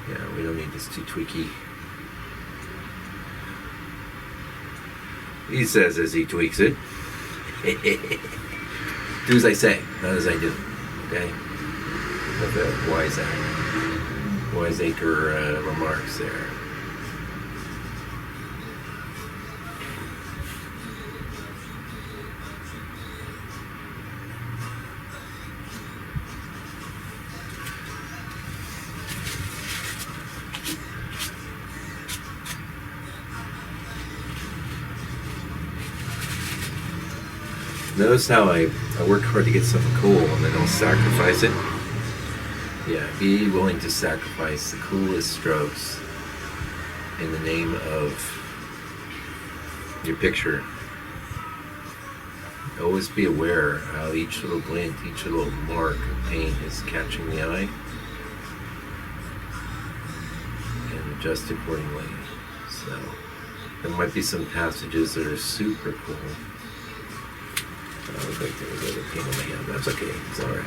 Yeah, we don't need this too tweaky. He says as he tweaks it. Do as I say, not as I do. Okay? With the wiseacre remarks there. Notice how I work hard to get something cool and then I'll sacrifice it. Yeah, be willing to sacrifice the coolest strokes in the name of your picture. Always be aware how each little glint, each little mark of paint is catching the eye, and adjust accordingly. So there might be some passages that are super cool. I was like, there was other paint on my hand. That's okay. It's alright.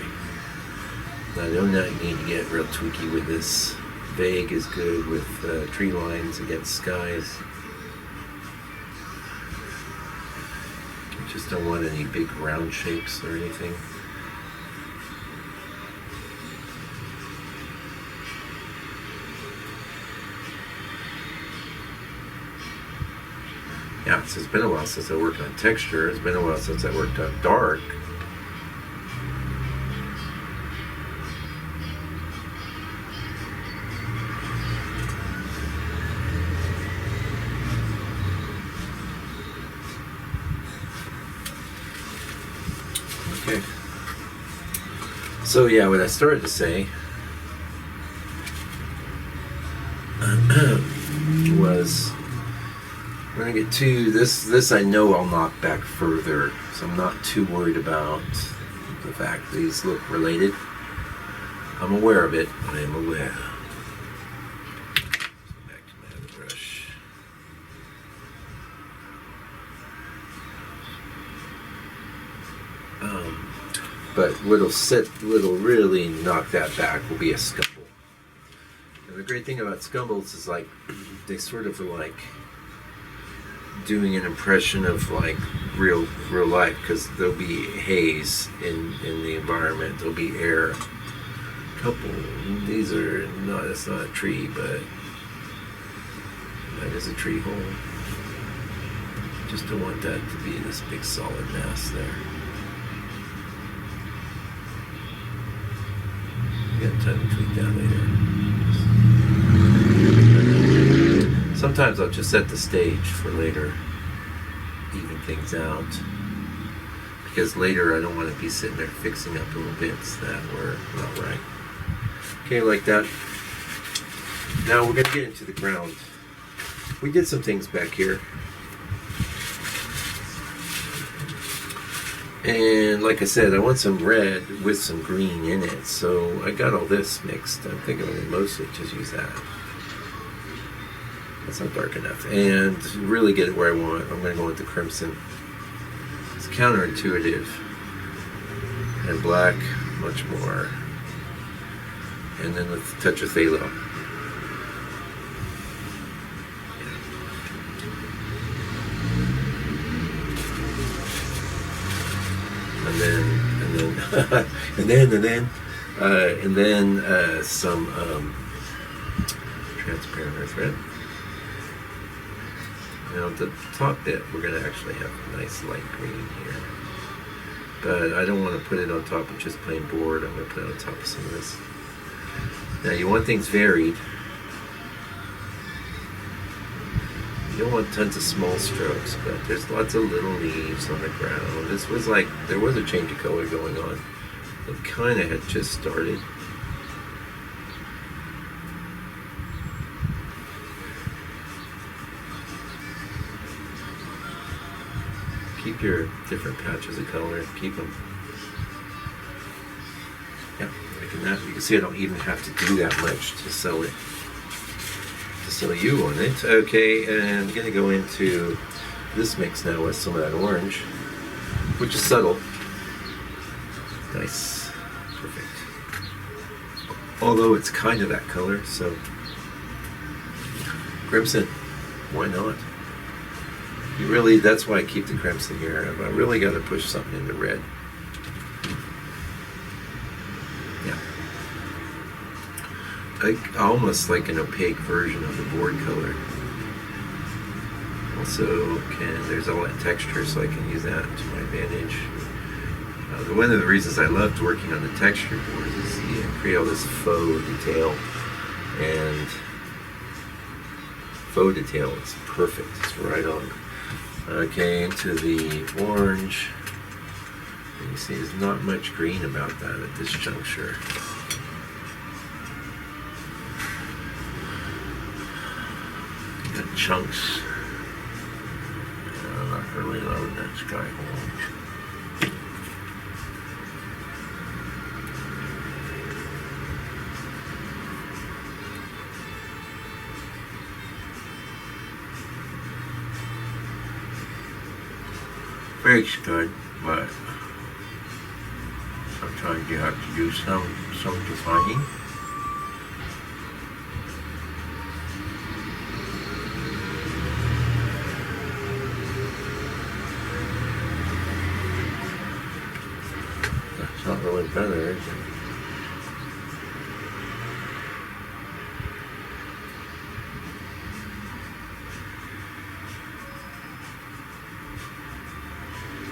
I do not need to get real tweaky with this. Vague is good with tree lines against skies. I just don't want any big round shapes or anything. Yeah, it's been a while since I worked on texture. It's been a while since I worked on dark. Okay. So yeah, what I started to say was we're gonna get to this I know I'll knock back further, so I'm not too worried about the fact that these look related. I'm aware of it. I am aware. Back to my other brush. But what'll really knock that back will be a scumble. And the great thing about scumbles is like they sort of are like doing an impression of like real life, because there'll be haze in the environment. There'll be air. These are not. It's not a tree, but that is a tree hole. Just don't want that to be this big solid mass there. You got time to tweak that later. Sometimes I'll just set the stage for later, even things out, because later I don't want to be sitting there fixing up little bits that were not right. Okay, like that. Now we're going to get into the ground. We did some things back here. And like I said, I want some red with some green in it, so I got all this mixed. I'm thinking I'm going to mostly just use that. That's not dark enough. And to really get it where I want, I'm going to go with the crimson. It's counterintuitive. And black, much more. And then with a touch of phthalo. And then some transparent earth red. Now the top bit, we're going to actually have a nice light green here. But I don't want to put it on top of just plain board. I'm going to put it on top of some of this. Now you want things varied. You don't want tons of small strokes, but there's lots of little leaves on the ground. This was like, there was a change of color going on. It kind of had just started. Keep your different patches of color. Keep them. Yeah, making that. You can see I don't even have to do that much to sell it. To sell you on it. Okay, and I'm gonna go into this mix now with some of that orange, which is subtle. Nice. Perfect. Although it's kind of that color, so crimson. Why not? You really, that's why I keep the crimson here. I really got to push something into red. Yeah. Almost like an opaque version of the board color. Also, there's all that texture, so I can use that to my advantage. One of the reasons I loved working on the texture boards is you create all this faux detail, and faux detail is perfect. It's right on. Okay, into the orange. And you see there's not much green about that at this juncture. Got chunks. I'm not really loving that sky orange. Very good, but sometimes you have to do some defining. That's not really better, is it?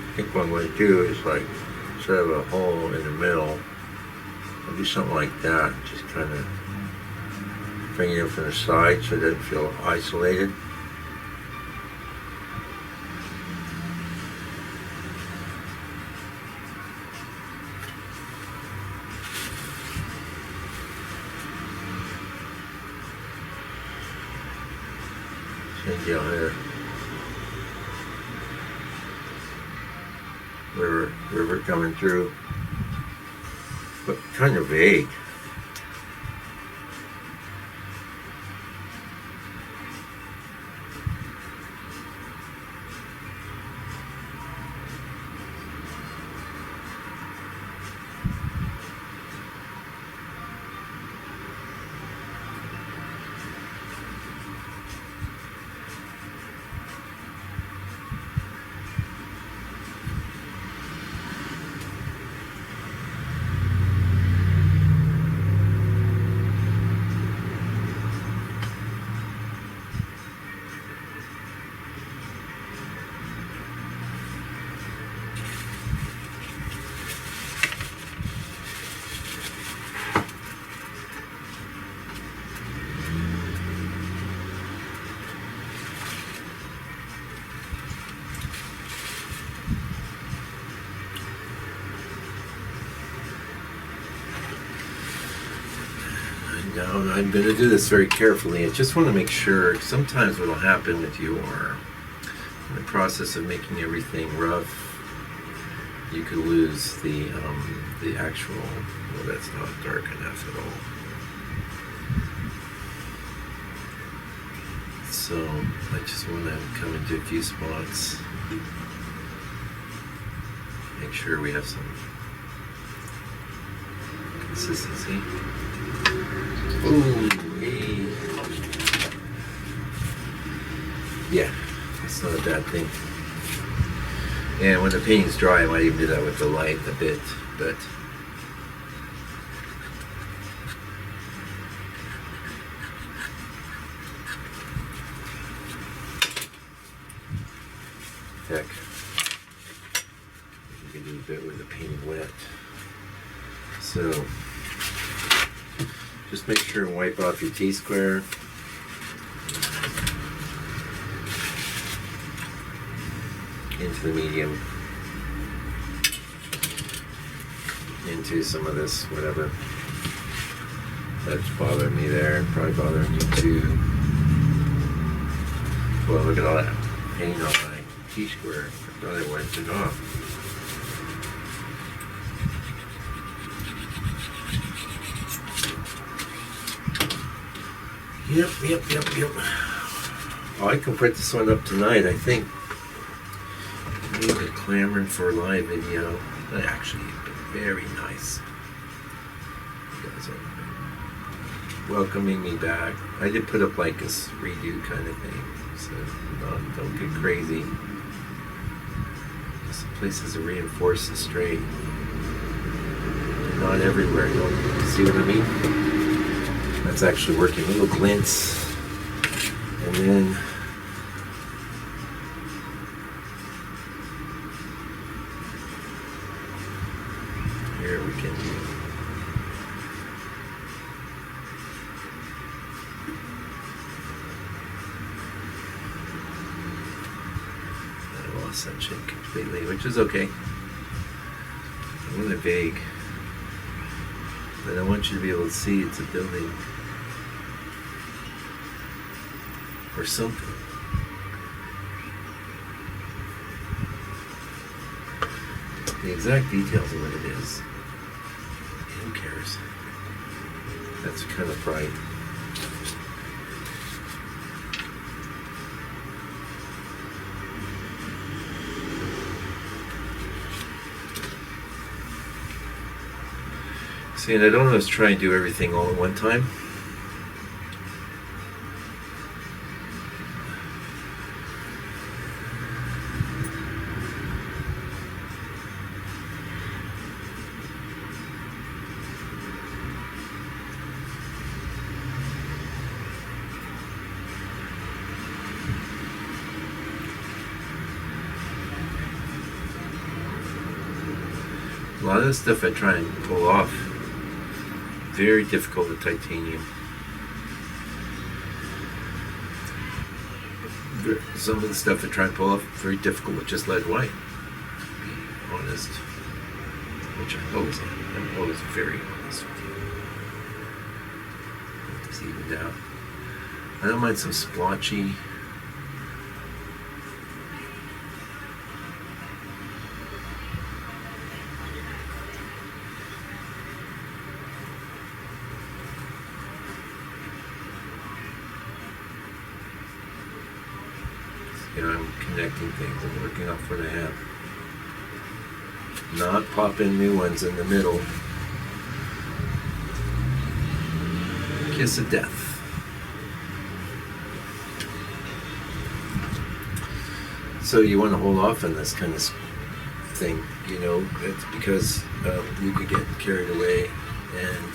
I think what I'm going to do is, like, instead of a hole in the middle, I'll do something like that. Just kind of bring it in from the side so it doesn't feel isolated. Same deal here. River coming through, but kind of vague. Now, I'm going to do this very carefully. I just want to make sure. Sometimes what will happen if you are in the process of making everything rough, you could lose the actual. Well, that's not dark enough at all. So I just want to come into a few spots. Make sure we have some consistency. Ooh, hey. Yeah, that's not a bad thing. And when the paint's dry, I might even do that with the light a bit, but heck, you can do a bit with the paint wet. So just make sure and wipe off your T-square. Into the medium. Into some of this, whatever. That's bothering me there. Probably bothering you too. Well, look at all that paint on my T-square. Thought I wiped it off. Yep. Oh, I can put this one up tonight, I think. Maybe clamoring for a live video. That actually been very nice. You guys are welcoming me back. I did put up like a redo kind of thing, so don't get crazy. Some places are reinforced and straight. Not everywhere, you see what I mean? That's actually working. Little glints. And then here we can I lost that shit completely, which is okay. I'm really vague. But I want you to be able to see it's a building or something. The exact details of what it is, who cares? That's kind of pride. See, and I don't always try and do everything all at one time. A lot of the stuff I try and pull off, very difficult with titanium. Some of the stuff I try and pull off, very difficult with just lead white, to be honest. Which I always am. I'm always very honest with you. It's evened out. I don't mind some splotchy. I'm connecting things and working off what I have. Not popping new ones in the middle. Kiss of death. So you want to hold off on this kind of thing, you know, it's because you could get carried away and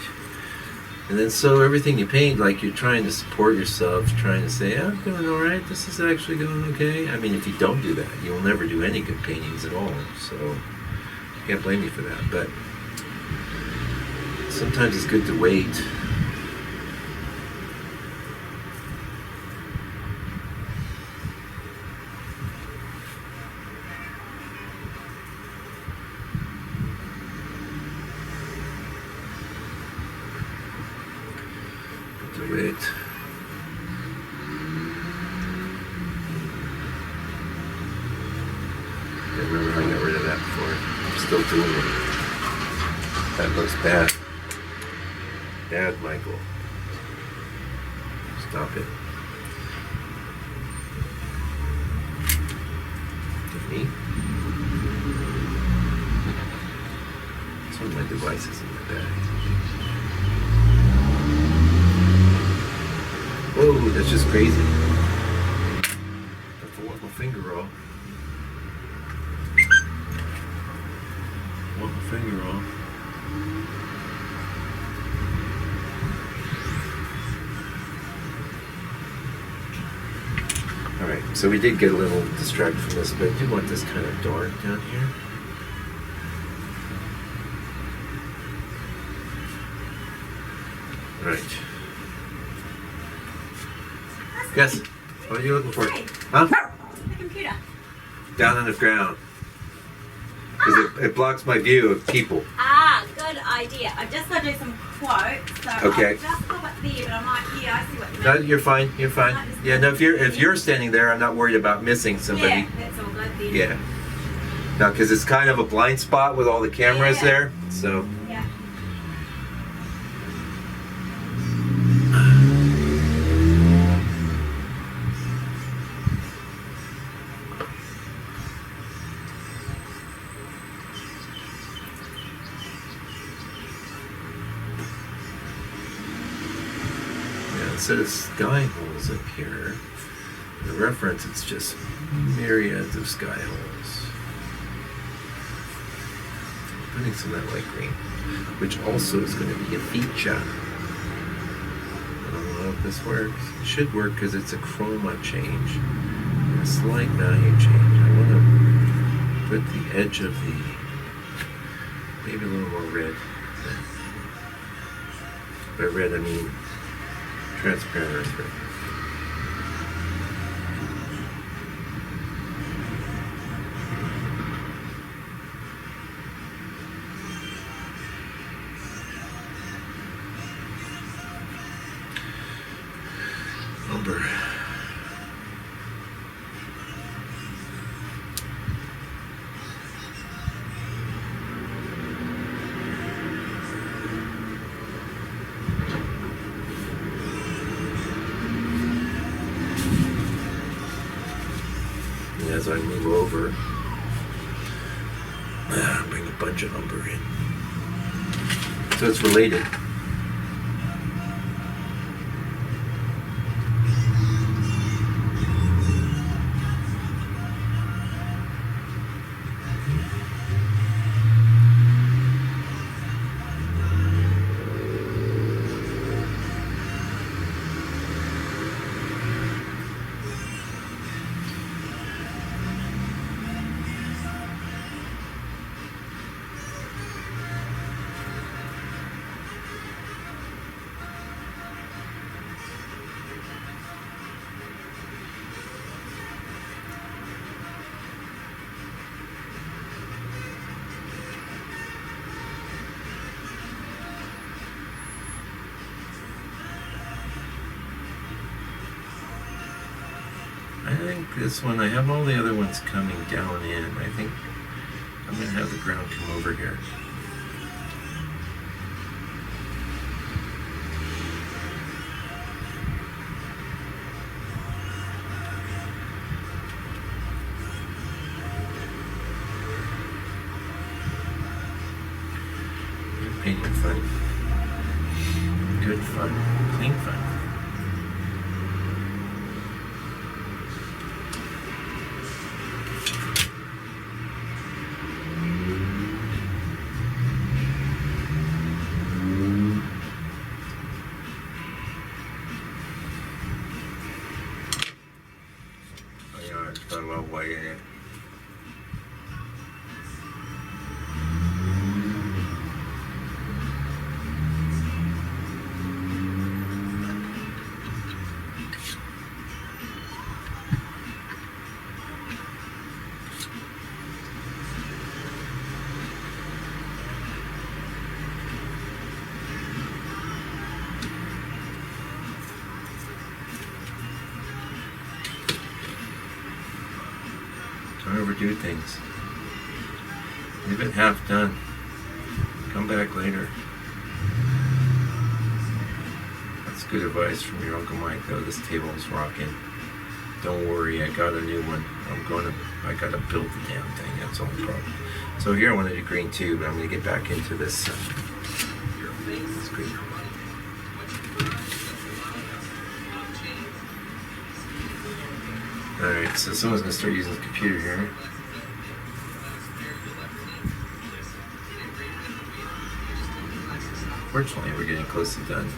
then so everything you paint, like you're trying to support yourself, trying to say, I'm doing all right, this is actually going okay. I mean, if you don't do that, you'll never do any good paintings at all. So I can't blame you for that. But sometimes it's good to wait. It. I remember I got rid of that before. I'm still doing it. That looks bad. Bad, Michael. Stop it. To me? It's one of my devices in my bag. Whoa, that's just crazy. That's a little finger roll. One finger roll. Alright, so we did get a little distracted from this, but I do want this kind of dark down here. Right. Yes. What are you looking for? Huh? The computer. Down on the ground. Because it blocks my view of people. Ah, good idea. I've just got to do some quotes, so Okay. I'll just pop it there, but I'm like, yeah, I see what you mean. No, you're fine. You're fine. Yeah, no, if you're standing there, I'm not worried about missing somebody. Yeah, that's all good then. Yeah. Now, because it's kind of a blind spot with all the cameras Yeah. there, so. Yeah. Yeah, instead of sky holes up here, the reference, it's just myriads of sky holes. Putting some of that light green, which also is going to be a feature. I don't know if this works. It should work because it's a chroma change, a slight value change. I want to put the edge of the, maybe a little more red. By red, I mean transparent earth red. Umber. As I move over, bring a bunch of umber in. So it's related. I think this one, I have all the other ones coming down in. I think I'm going to have the ground come over here. Good painting fun. Good fun. Clean fun. Got a lot of white in it. Don't overdo things. Leave it half done. Come back later. That's good advice from your Uncle Mike, though. This table's rocking. Don't worry, I got a new one. I gotta build the damn thing. That's the only problem. So here I want to do green too, but I'm gonna get back into this. This green. Alright, so someone's going to start using the computer here. Fortunately, we're getting close to done.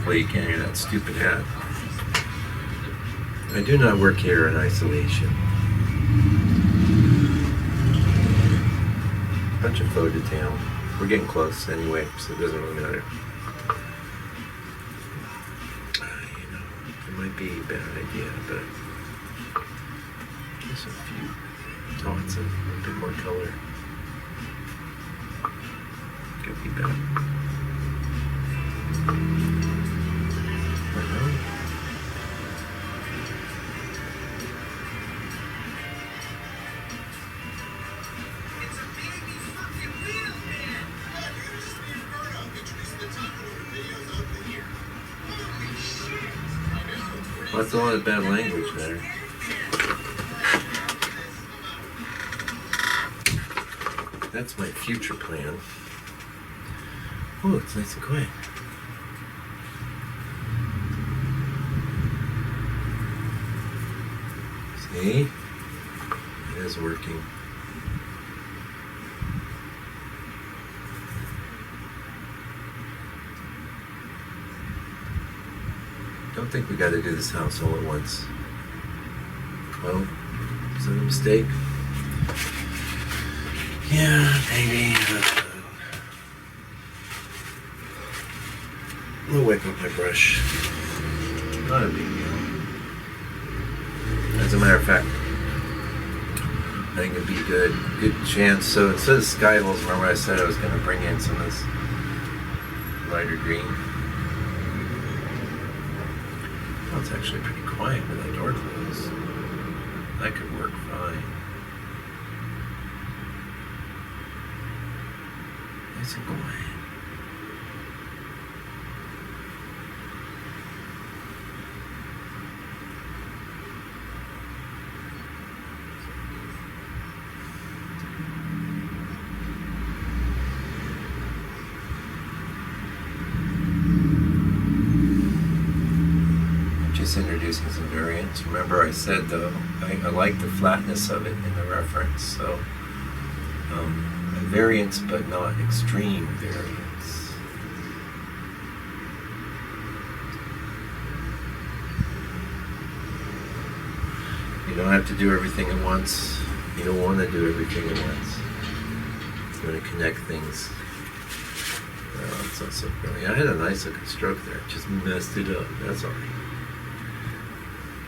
Hopefully you can't hear that stupid hat. I do not work here in isolation. Bunch of photo town. We're getting close anyway, so it doesn't really matter. You know, it might be a bad idea, but just a few dots of a bit more color. Could be better. Well, that's a lot of bad language there. That's my future plan. Oh, it's nice and quiet. See? It is working. Don't think we got to do this house all at once. Well, is that a mistake? Yeah, maybe. I'll wipe up my brush. Not a big deal. As a matter of fact, I think it'd be good chance. So it says sky holes. Remember I said I was going to bring in some of this lighter green. Well, it's actually pretty quiet with that door closed. That could work fine. Nice and quiet. Introducing some variants. Remember I said though, I like the flatness of it in the reference, so variants but not extreme variants. You don't have to do everything at once. You don't want to do everything at once. You want to connect things. Well, it's not so brilliant. I had a nice looking stroke there, just messed it up. That's alright.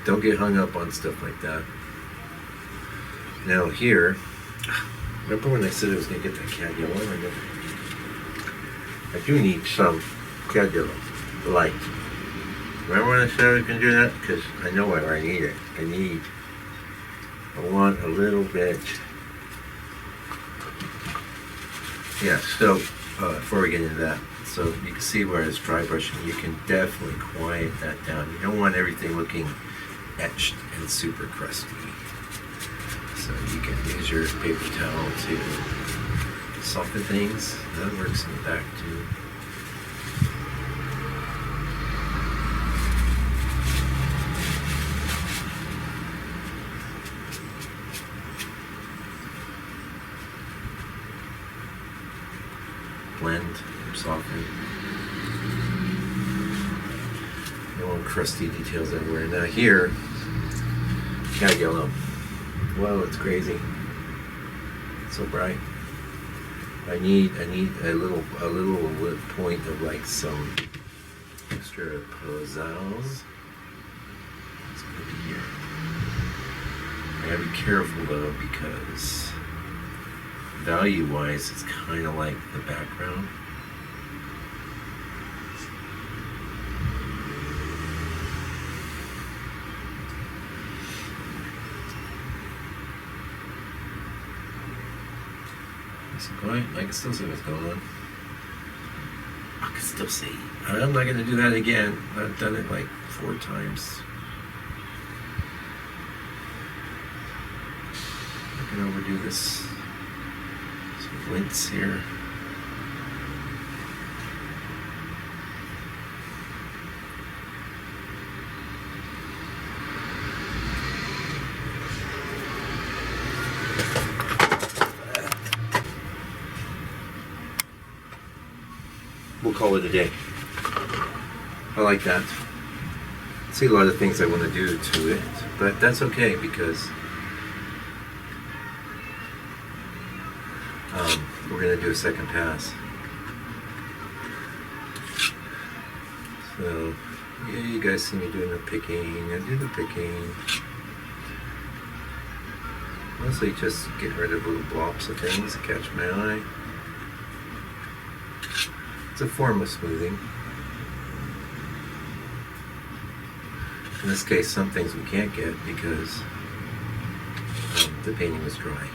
Don't get hung up on stuff like that. Now here, remember when I said I was going to get that cat yellow? I do need some cat yellow light. Remember when I said I was going to do that? Because I know where I need it. I want a little bit. Yeah, so before we get into that, so you can see where it's dry brushing, you can definitely quiet that down. You don't want everything looking etched and super crusty. So you can use your paper towel to soften things. That works in the back too. Blend, soften. No crusty details everywhere. Now here, cat yellow. Whoa, it's crazy. It's so bright. I need a little point of like some extra pizzazz. Let's put it here. I gotta be careful though, because value-wise, it's kind of like the background. I can still see what's going on. I can still see. I'm not going to do that again. I've done it like 4 times. I can overdo this. Some glints here. We'll call it a day. I like that. I see a lot of things I want to do to it, but that's okay because we're going to do a second pass. So, yeah, you guys see me doing the picking. I do the picking. Mostly just getting rid of little blobs of things that catch my eye. It's a form of smoothing. In this case, some things we can't get because the painting was dry.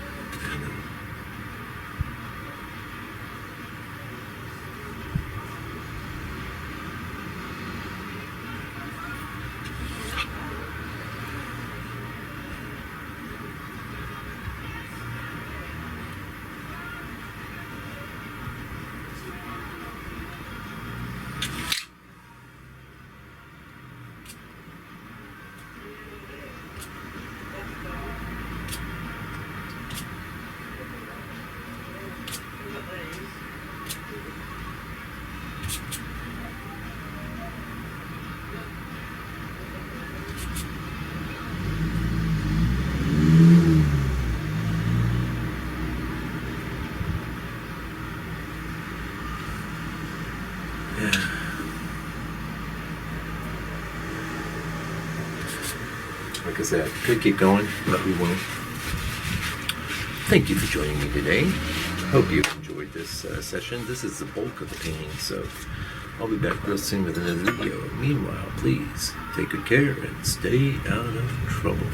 Like I said, could keep going, but we won't. Thank you for joining me today. Hope you enjoyed this session. This is the bulk of the painting, so I'll be back real soon with another video. Meanwhile, please take good care and stay out of trouble.